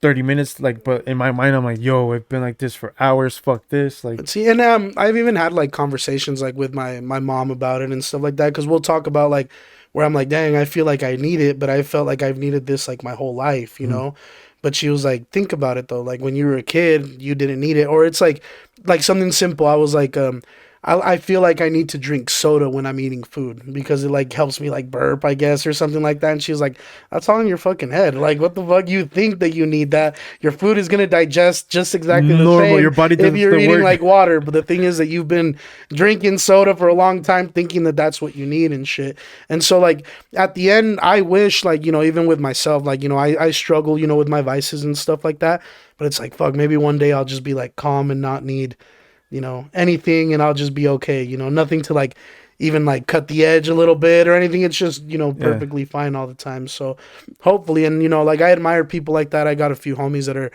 30 minutes. Like, but in my mind, I'm like, yo, I've been like this for hours. Fuck this. Like, But see, and I've even had like conversations like with my mom about it and stuff like that, because we'll talk about like where I'm like, dang, I feel like I need it, but I felt like I've needed this like my whole life, you know. But she was like, think about it though, like when you were a kid, you didn't need it, or it's like something simple. I was like, I feel like I need to drink soda when I'm eating food because it like helps me like burp, I guess, or something like that. And she was like, that's all in your fucking head. Like, what the fuck? You think that you need that? Your food is gonna digest just exactly the normal. same Your body does if you're the eating work. like water. But the thing is that you've been drinking soda for a long time, thinking that that's what you need and shit. And so like at the end, I wish like, you know, even with myself, like, you know, I struggle, you know, with my vices and stuff like that. But it's like, fuck, maybe one day I'll just be like calm and not need anything, and I'll just be okay. Nothing to like even like cut the edge a little bit or anything. It's just, Yeah. perfectly fine all the time. So hopefully, and like I admire people like that. I got a few homies that are,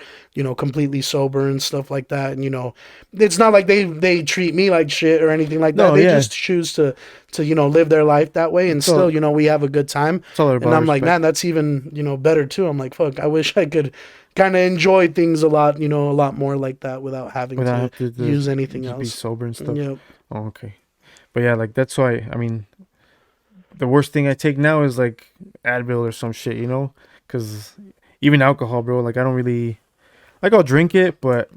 completely sober and stuff like that. And it's not like they treat me like shit or anything like that. No, They yeah. just choose to live their life that way, and It's all still, we have a good time. it's all And about I'm like, respect. man, that's even, better too. I'm like, fuck, I wish I could kind of enjoy things a lot, a lot more like that without having Without to have to use anything just be else. sober and stuff. Yep. Oh, okay. But yeah, like that's why. I mean, the worst thing I take now is like Advil or some shit, because even alcohol, bro. Like I don't really like. I'll drink it, but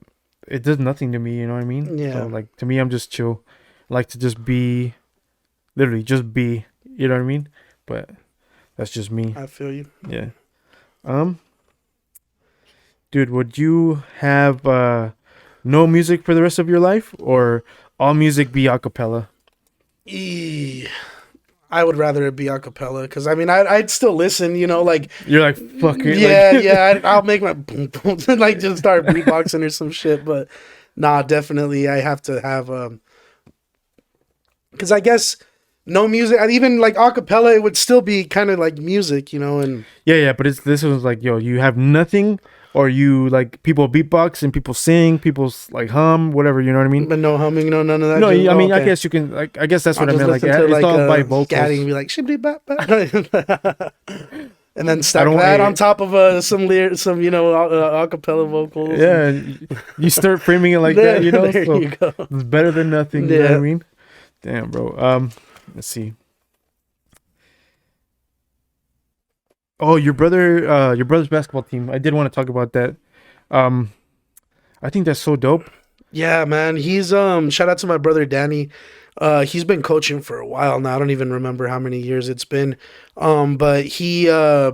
it does nothing to me. You know what I mean? So Yeah, like to me, I'm just chill. I like to just be, literally, just be. You know what I mean? But that's just me. I feel you. Yeah. Um, dude, would you have no music for the rest of your life, or all music be a cappella? E- I would rather it be a cappella because I mean I'd still listen, like You're like fucking like yeah, yeah, I'll make my boom boom like just start beatboxing or some shit, but nah, definitely I have to have because I guess no music, even like a cappella, it would still be kind of like music, and yeah, yeah. But it's this was like, yo, you have nothing, or you like people beatbox and people sing, like hum, whatever. You know what I mean? but no humming, no none of that. No, Just I mean, I okay. guess you can like, I guess that's I'll what I just meant. Like, listen to it's like all by scatting and vocals. be like shibby bap bap. And then I stack don't. that on top of some acapella vocals and Yeah, you start framing it like that, there so you go. it's better than nothing. You know what I Yeah. mean? Damn, bro. Let's see. Oh, your brother's basketball team. I did want to talk about that. Um, I think that's so dope. Yeah, man. He's shout out to my brother Danny. He's been coaching for a while now. I don't even remember how many years it's been. But he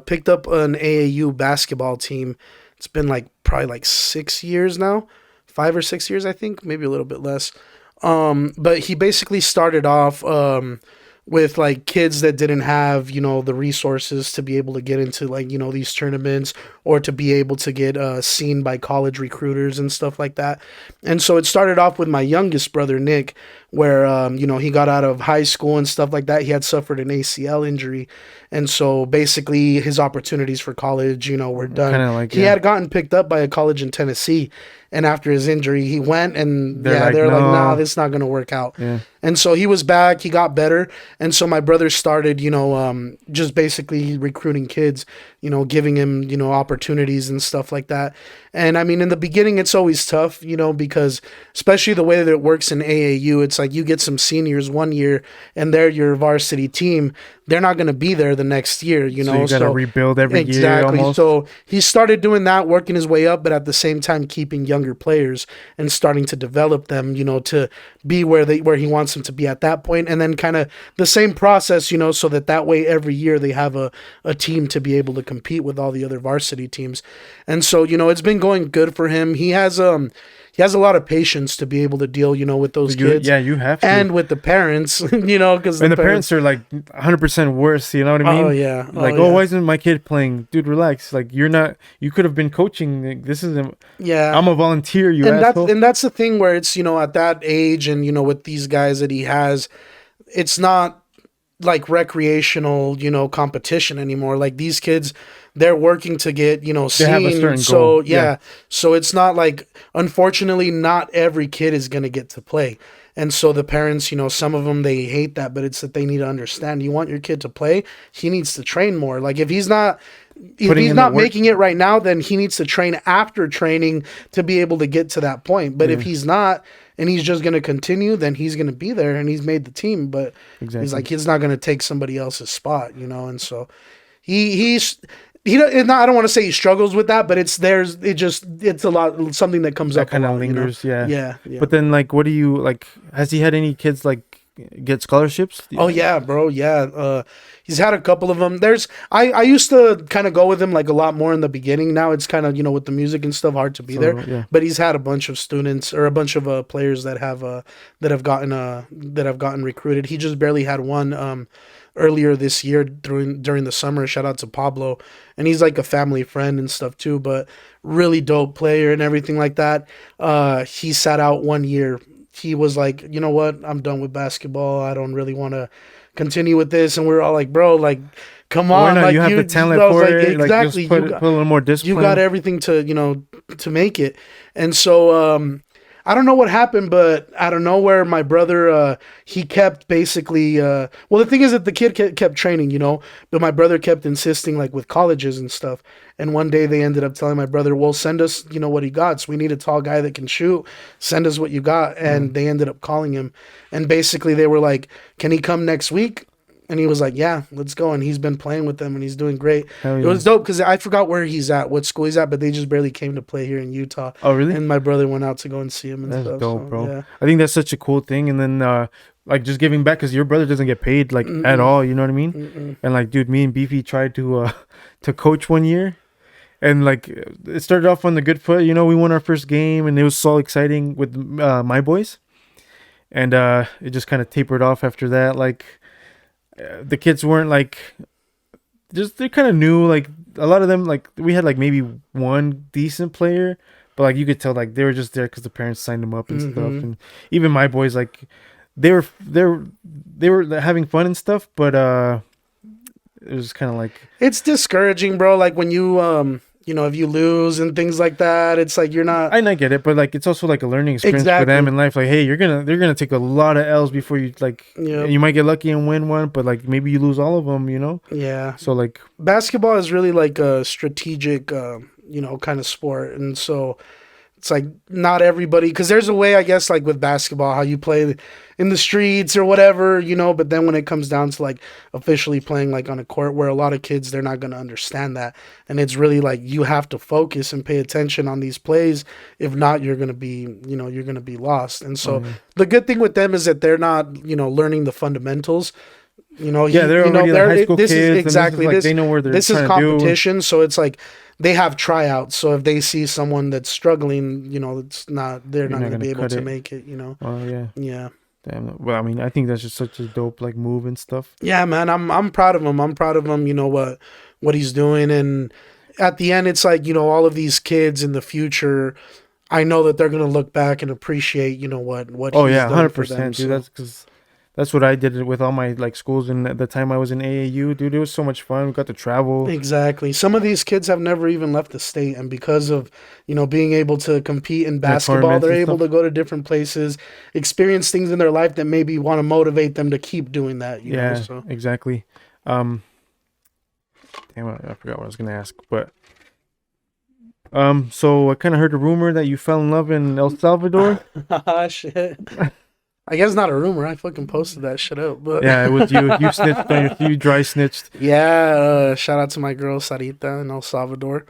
picked up an AAU basketball team. It's been like probably like 6 years now. 5 or 6 years, I think, maybe a little bit less. But he basically started off with like kids that didn't have the resources to be able to get into like these tournaments or to be able to get seen by college recruiters and stuff like that. And so it started off with my youngest brother Nick, where he got out of high school and stuff like that. He had suffered an ACL injury, and so basically his opportunities for college were Kind done. of like, He yeah. had gotten picked up by a college in Tennessee, and after his injury he went, and They're yeah, like, they're like, nah, no, this is not going to work out. yeah, And so he was back, he got better. And so my brother started, just basically recruiting kids, giving him, opportunities and stuff like that. And I mean, in the beginning, it's always tough, because especially the way that it works in AAU, it's like you get some seniors one year and they're your varsity team. They're not going to be there the next year, so you gotta So rebuild every year exactly. almost. So he started doing that, working his way up, but at the same time keeping younger players and starting to develop them, to be where he wants them to be at that point, and then kind of the same process, so that way every year they have a team to be able to compete with all the other varsity teams. And so it's been going good for him. He has a lot of patience to be able to deal, with those kids Yeah, you have to. and with the parents, because And the the parents parents. are like 100% worse. You know what I Oh mean? yeah, Like, oh oh, yeah, why isn't my kid playing? Dude, relax. Like, you're not. You could have been coaching. Like, this isn't. yeah. I'm a volunteer. You And that's asshole. and that's the thing where it's at that age, and with these guys that he has, it's not like recreational, competition anymore. Like these kids, they're working to get, They have a seen. certain goal. So Yeah, yeah, so it's not like, unfortunately, not every kid is gonna get to play. And so the parents, some of them they hate that, but it's that they need to understand. You want your kid to play, he needs to train more. Like if putting he's in the not work. making it right now, then he needs to train after training to be able to get to that point. But if Yeah, he's not, and he's just going to continue, then he's going to be there and he's made the team. But he's exactly. like, he's not going to take somebody else's spot, And so he's, he don't, and I don't want to say he struggles with that, but it's a lot, something that comes That up a kind of lot. lingers. Yeah. Yeah. Yeah. But then, like, what do you like? Has he had any kids like get scholarships? Oh yeah, bro. Yeah. He's had a couple of them. I used to kind of go with him like a lot more in the beginning. Now it's kind of, with the music and stuff hard to be there, So yeah. but he's had a bunch of students or a bunch of players that have gotten recruited. He just barely had one earlier this year during the summer. Shout out to Pablo, and he's like a family friend and stuff too, but really dope player and everything like that. He sat out one year he was like, you know what, I'm done with basketball. I don't really want to continue with this. And we were all like, bro, like, come Why on, not? like You have you. the talent I was for like, it. Like, just exactly. put a little more You got discipline. everything to to make it. And so I don't know what happened, but out of nowhere, my brother, he kept basically, well, the thing is that the kid kept training, but my brother kept insisting, like with colleges and stuff. And one day they ended up telling my brother, well, send us, what he got. So we need a tall guy that can shoot. Send us what you got. Yeah. And they ended up calling him. And basically they were like, can he come next week? And he was like, yeah, let's go. And he's been playing with them and he's doing great. Hell It yeah. was dope because I forgot where he's at, what school he's at, but they just barely came to play here in Utah. Oh, really? And my brother went out to go and see him and That's stuff. dope, So, bro. yeah. I think that's such a cool thing. And then, like, just giving back because your brother doesn't get paid, like, at Mm-mm. all. You know what I mean? Mm-mm. And, like, dude, me and Beefy tried to, to coach one year. And, like, it started off on the good foot. We won our first game and it was so exciting with my boys. And it just kind of tapered off after that. Like, the kids weren't, like, just they're kind of new. Like a lot of them, like we had like maybe one decent player, but like you could tell like they were just there because the parents signed them up and stuff. Mm-hmm. And even my boys, like they were having fun and stuff, but it was kind of like It's discouraging, bro. Like when you, if you lose and things like that, it's like you're not. I get it, but like it's also like a learning experience for Exactly. them in life. Like, hey, they're gonna take a lot of L's before you like. Yeah. You might get lucky and win one, but like maybe you lose all of them. Yeah. So like Basketball is really like a strategic, kind of sport. And so it's like not everybody, because there's a way, I guess, like with basketball, how you play in the streets or whatever, but then when it comes down to like officially playing like on a court where a lot of kids, they're not going to understand that. And it's really like you have to focus and pay attention on these plays. If not, you're going to be, you're going to be lost. And so the good thing with them is that they're not, learning the fundamentals. yeah, they're already like high school this kids. is And exactly like this. they know where they're This is trying to do. competition, so it's like they have tryouts. So if they see someone that's struggling, it's not they're not going to gonna be able cut to it. make it. Oh yeah. Yeah, Damn. Well, I mean, I think that's just such a dope like move and stuff. yeah, man. I'm proud of him. I'm proud of him. You know what he's doing, and at the end, it's like all of these kids in the future. I know that they're going to look back and appreciate what. Oh he's yeah, done for them. 100%, dude. So. That's because that's what I did with all my like schools. And at the time I was in AAU, dude, it was so much fun. We got to travel. Exactly. Some of these kids have never even left the state, and because of being able to compete in basketball, tournaments they're and able stuff. to go to different places, experience things in their life that maybe want to motivate them to keep doing that. Yeah, So exactly. Damn, I forgot what I was gonna ask, but so I kind of heard a rumor that you fell in love in El Salvador. ah shit. I guess not a rumor. I fucking posted that shit up, but Yeah, it was you. You snitched on you dry snitched. yeah. Shout out to my girl Sarita in El Salvador.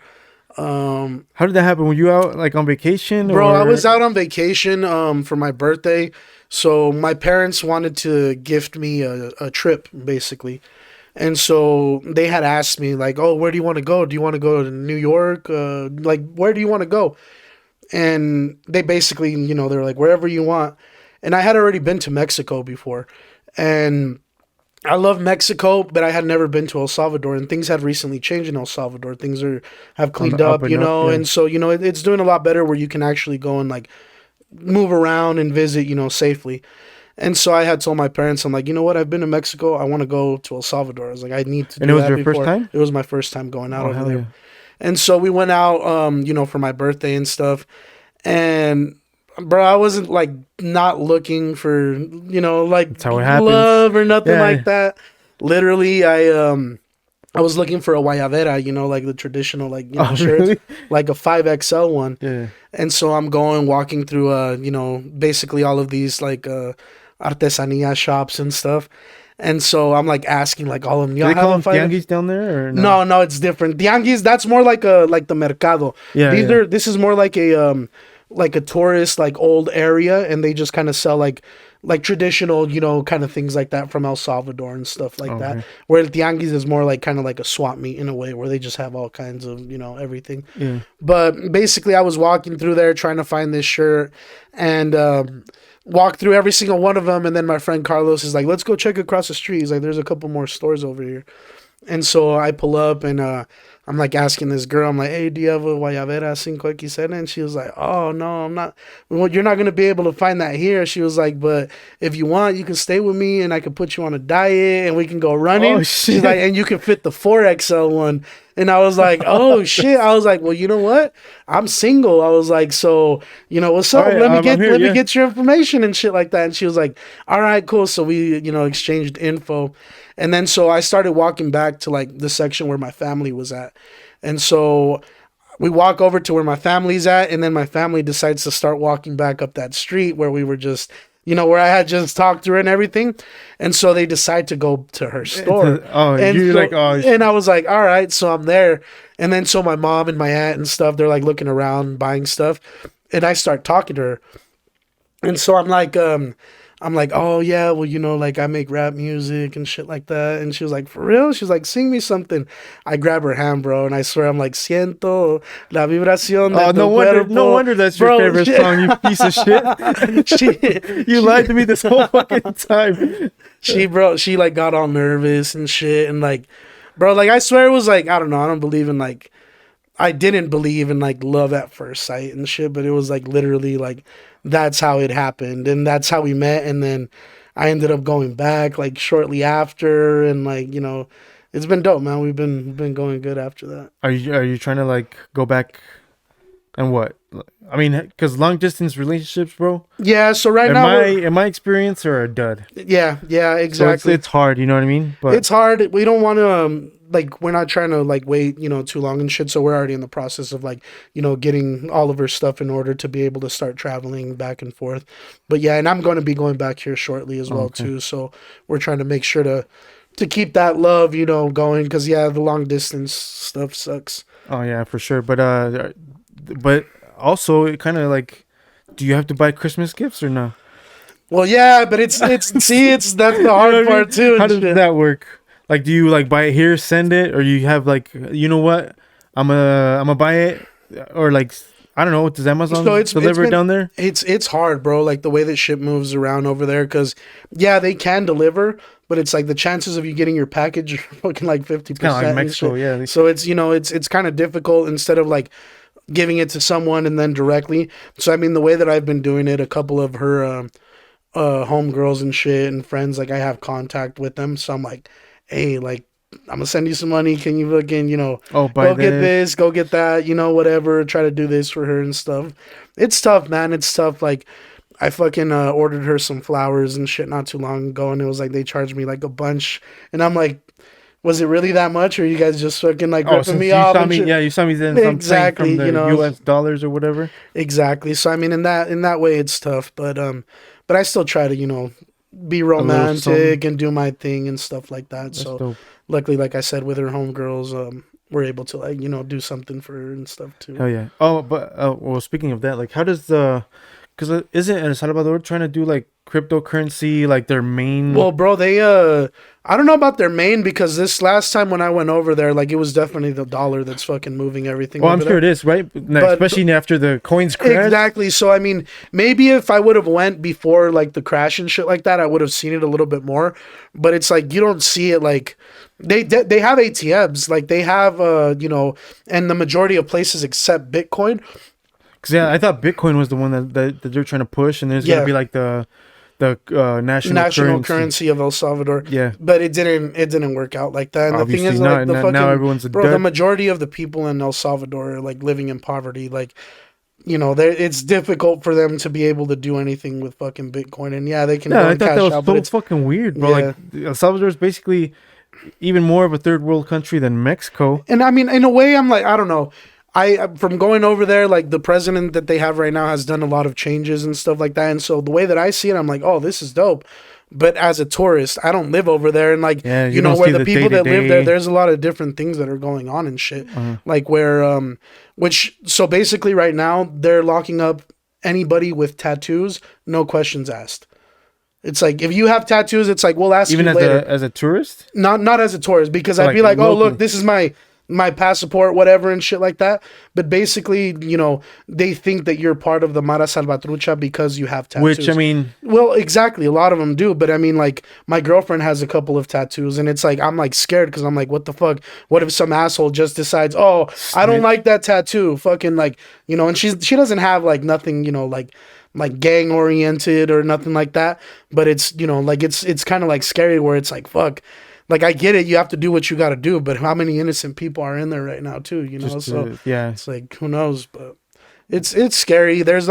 How did that happen? Were you out like on vacation? Bro, I or- was out on vacation for my birthday. So my parents wanted to gift me a trip, basically. And so they had asked me, like, oh, where do you want to go? Do you want to go to New York? Like, where do you want to go? And they basically, they're like, wherever you want. And I had already been to Mexico before. And I love Mexico, but I had never been to El Salvador. And things have recently changed in El Salvador. Things have cleaned up up, and up, yeah. And so, it's doing a lot better where you can actually go and, like, move around and visit, safely. And so I had told my parents, I'm like, you know what? I've been to Mexico. I want to go to El Salvador. I was like, I need to do And it was that your before. first time? It was my first time going out Oh, over hell there. yeah. And so we went out, for my birthday and stuff. And bro, I wasn't like not looking for, like That's how it happens. love or nothing Yeah. like that. Literally, I was looking for a guayabera, like the traditional, like, Oh, shirts, really? like a 5XL one. Yeah. And so I'm walking through, basically all of these like artesanía shops and stuff. And so I'm like asking like all of them, Do y'all they have call a them 5X? tianguis down there or No, no, it's different. Tianguis, that's more like the mercado. Yeah, These yeah. this is more like a tourist like old area, and they just kind of sell like traditional, kind of things like that from El Salvador and stuff like that. Okay. Where the Tianguis is more like kind of like a swap meet in a way, where they just have all kinds of, everything. Yeah. But basically, I was walking through there trying to find this shirt, and walked through every single one of them. And then my friend Carlos is like, "Let's go check across the street." He's like, "There's a couple more stores over here." And so I pull up, and I'm like asking this girl, I'm like, hey, do you have a Guayabera 5XL? And she was like, oh, no, I'm not. Well, you're not going to be able to find that here. She was like, but if you want, you can stay with me and I can put you on a diet and we can go running. Oh She's shit! like, and you can fit the 4XL one. And I was like, oh shit. I was like, well, you know what? I'm single. I was like, so, what's All up? right, I'm here. Let me Yeah. get your information and shit like that. And she was like, all right, cool. So we, exchanged info. And then so I started walking back to like the section where my family was at. And so we walk over to where my family's at, and then my family decides to start walking back up that street where we were just, where I had just talked to her and everything. And so they decide to go to her store. Oh, And you're so, like, oh, and I was like, all right, so I'm there. And then so my mom and my aunt and stuff, they're like looking around, buying stuff. And I start talking to her. And so I'm like, oh yeah, well, like I make rap music and shit like that. And she was like, for real? She's like, sing me something. I grab her hand, bro, and I swear I'm like, siento la vibración de oh, tu no wonder, cuerpo. no wonder that's your Bro, favorite she- song, you piece of shit. You lied to me this whole fucking time. she like got all nervous and shit, and like, bro, like I swear it was like, I don't know, I didn't believe in like love at first sight and shit, but it was like literally like that's how it happened and that's how we met. And then I ended up going back like shortly after, and like, it's been dope, man. We've been going good after that. Are you trying to like go back and what? I mean, because long distance relationships, bro. Yeah, so right now In my experience, are a dud. yeah, So exactly. it's hard. You know what I mean? But It's hard. We don't want to like we're not trying to like wait, too long and shit. So we're already in the process of like, getting all of our stuff in order to be able to start traveling back and forth. But yeah, and I'm going to be going back here shortly as well Okay. too. So we're trying to make sure to keep that love, going, because yeah, the long distance stuff sucks. oh yeah, for sure. But also it kind of like, do you have to buy Christmas gifts or no? Well, yeah, but it's see, it's that's the You know hard what I mean? part too. How and does shit. that work? Like, do you like buy it here, send it, or you have like, you know what? I'm gonna buy it, or like, I don't know. Does Amazon So it's deliver it been- down there? It's hard, bro. Like the way that shit moves around over there, because yeah, they can deliver, but it's like the chances of you getting your package are fucking like 50%. Kind of like and Mexico, shit. yeah. So it's kind of difficult instead of like giving it to someone and then directly. So I mean, the way that I've been doing it, a couple of her homegirls and shit and friends, like I have contact with them. So I'm like, hey, like I'm gonna send you some money. Can you fucking, Oh, buy go get this. this, go get that, whatever. Try to do this for her and stuff. It's tough, man. It's tough. Like I fucking ordered her some flowers and shit not too long ago, and it was like they charged me like a bunch, and I'm like, was it really that much, or are you guys just fucking like Oh, ripping since me you off? saw and me, shit? yeah, you saw me then something Exactly, from the U.S. dollars or whatever. Exactly. So I mean, in that way, it's tough, but I still try to be romantic something. and do my thing and stuff like that. That's So dope. luckily, like I said, with her homegirls, we're able to like do something for her and stuff too. Hell yeah. Oh, but well, speaking of that, like, how does because isn't El Salvador trying to do like cryptocurrency, like their main? Well, bro, they I don't know about their main, because this last time when I went over there, like it was definitely the dollar that's fucking moving everything. well, I'm over sure there. it is, right? Especially after the coins crash. Exactly. So I mean, maybe if I would have went before like the crash and shit like that, I would have seen it a little bit more. But it's like you don't see it like they have ATMs, like they have and the majority of places accept Bitcoin. Because yeah, I thought Bitcoin was the one that they're trying to push, and there's Yeah. gonna be like the national Currency of El Salvador. Yeah. But it didn't work out like that. And the thing Obviously is, not. like the Now fucking everyone's a bro, dud. the majority of the people in El Salvador are like living in poverty. Like, it's difficult for them to be able to do anything with fucking Bitcoin. And yeah, they can Yeah, go I and thought cash that was out, but so it's fucking weird, bro. Yeah. Like El Salvador is basically even more of a third world country than Mexico. and I mean, in a way, I'm like, I don't know. From going over there, like the president that they have right now has done a lot of changes and stuff like that. And so the way that I see it, I'm like, oh, this is dope. But as a tourist, I don't live over there, and like Yeah, you where don't see the the people that live there, day-to-day. there's a lot of different things that are going on and shit. Uh-huh. Like where which so basically right now they're locking up anybody with tattoos, no questions asked. It's like if you have tattoos, it's like we'll ask Even you as later. a tourist. Not as a tourist, because So, I'd like, be like, oh locally. look, this is my my passport, whatever, and shit like that. But basically, they think that you're part of the Mara Salvatrucha because you have Which I tattoos. mean, Well, exactly. A lot of them do. But I mean, like, my girlfriend has a couple of tattoos, and it's like, I'm like scared because I'm like, what the fuck? What if some asshole just decides, oh, I don't snitch. like that tattoo? Fucking like, and she doesn't have like nothing, like gang oriented or nothing like that. But it's, like it's kind of like scary where it's like, fuck. Like, I get it, you have to do what you got to do, but how many innocent people are in there right now too, Just So to yeah. it's like, who knows? But it's scary. There's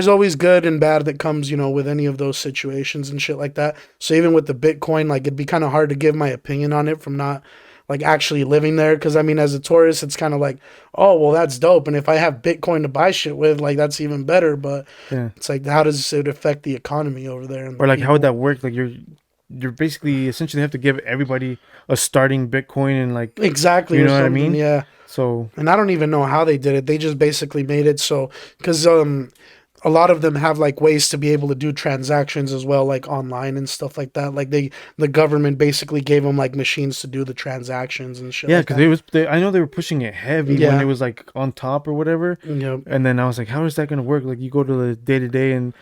always good and bad that comes, with any of those situations and shit like that. So even with the Bitcoin, like, it'd be kind of hard to give my opinion on it from not like actually living there. Because I mean, as a tourist, it's kind of like, oh well, that's dope, and if I have Bitcoin to buy shit with, like, that's even better. But Yeah. it's like, how does it affect the economy over there and the Or like how would people? that work? Like you're basically essentially have to give everybody a starting Bitcoin and like Exactly, you or know what I something. mean? Yeah. So And I don't even know how they did it. They just basically made it so, because a lot of them have like ways to be able to do transactions as well, like online and stuff like that. Like, the government basically gave them like machines to do the transactions and shit yeah, like because that. I know they were pushing it heavy when it Yeah. was like on top or whatever. Yep. And then I was like, how is that gonna work? Like you go to the day to day and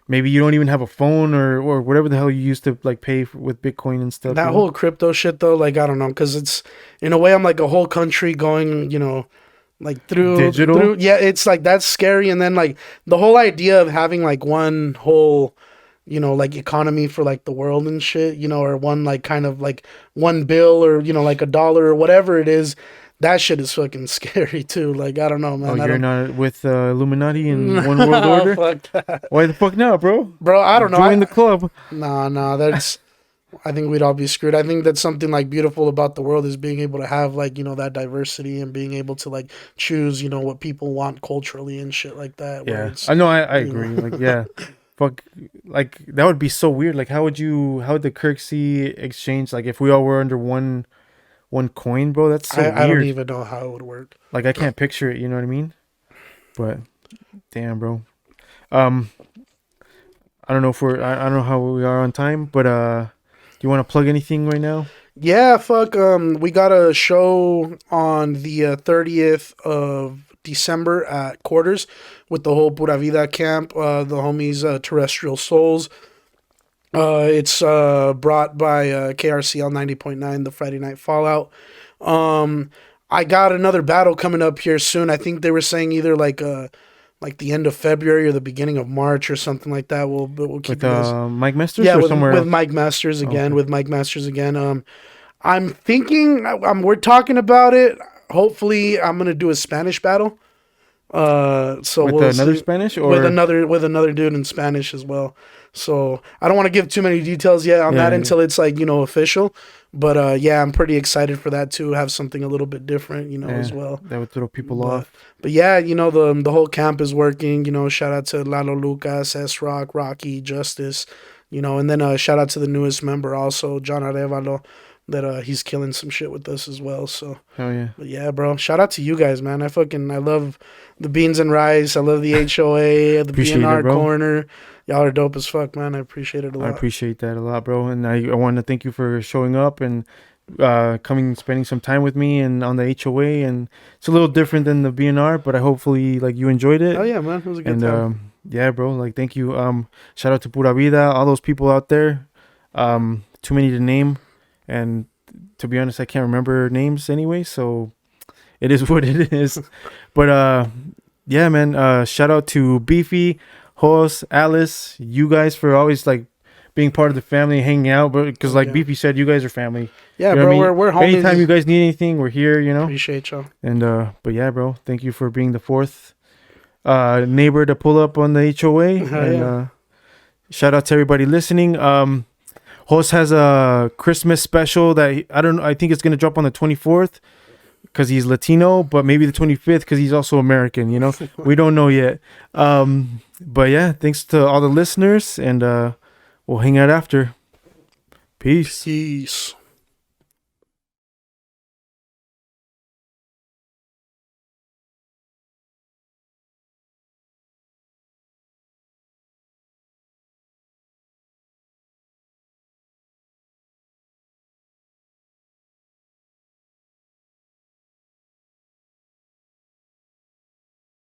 maybe you don't even have a phone or whatever the hell you used to like pay with Bitcoin and stuff, you That know? whole crypto shit though, like, I don't know, because it's, in a way, I'm like a whole country going, like Digital. through. Yeah, it's like that's scary. And then like the whole idea of having like one whole, like economy for like the world and shit, or one like kind of like one bill, or like a dollar or whatever it is. That shit is fucking scary too. Like, I don't know, Oh, man. I you're don't. not with Illuminati and One World Nah, Order? fuck that, Why the fuck not, bro? bro. I don't know. Join the club. Nah. That's. I think we'd all be screwed. I think that's something like beautiful about the world is being able to have like, that diversity and being able to like choose, what people want culturally and shit like that. Where Yeah, it's, I know. I you know. agree. Like, yeah, fuck. Like that would be so weird. Like, how would the currency exchange? Like, if we all were under one coin, bro, that's so I don't weird. even know how it would work. Like, I can't picture it. You know what I mean? But damn, bro. Um, I don't know if I don't know how we are on time, but do you want to plug anything right now? Yeah, fuck. We got a show on the 30th of December at Quarters with the whole Pura Vida camp, the homies, Terrestrial Souls. It's brought by KRCL 90.9, the Friday Night Fallout. Um, I got another battle coming up here soon. I think they were saying either like the end of February or the beginning of March or something like that. We'll keep With you guys. Mike Masters Yeah, or with somewhere with else? Mike Masters Oh, again. okay. With Mike Masters again. I'm thinking. We're talking about it. Hopefully, I'm gonna do a Spanish battle. So With we'll another see, Spanish with or another dude in Spanish as well. So I don't want to give too many details yet on that yeah, yeah, until it's like, official. But yeah, I'm pretty excited for that too. Have something a little bit different, as yeah, well. that would throw people But off. but yeah, the whole camp is working. Shout out to Lalo Lucas, S Rock, Rocky, Justice. And then shout out to the newest member also, John Arevalo, that he's killing some shit with us as well. So, Hell yeah. but yeah, bro, shout out to you guys, man. I love the Beans and Rice. I love the HOA, the Appreciate it, BNR bro. corner. Y'all are dope as fuck, man. I appreciate it a I lot. appreciate that a lot, bro. And I want to thank you for showing up and coming, spending some time with me and on the HOA. And it's a little different than the BNR, but I hopefully like you enjoyed it. Oh yeah, man, it was a good And time. yeah, bro, like thank you. Shout out to Pura Vida, all those people out there. Too many to name, and to be honest, I can't remember names anyway. So it is what it is. But yeah, man. Shout out to Beefy, Hos, Alice, you guys for always like being part of the family, hanging out. But because Oh like yeah, Beefy said, you guys are family. yeah, You know what I bro. mean? We're Anytime you homies. guys need anything, we're here. You know. Appreciate y'all. And but yeah, bro. Thank you for being the fourth neighbor to pull up on the HOA. Oh And yeah. shout out to everybody listening. Host has a Christmas special that I don't know. I think it's gonna drop on the 24th because he's Latino, but maybe the 25th because he's also American. You know, we don't know yet. But yeah, thanks to all the listeners, and we'll hang out after. Peace. Peace.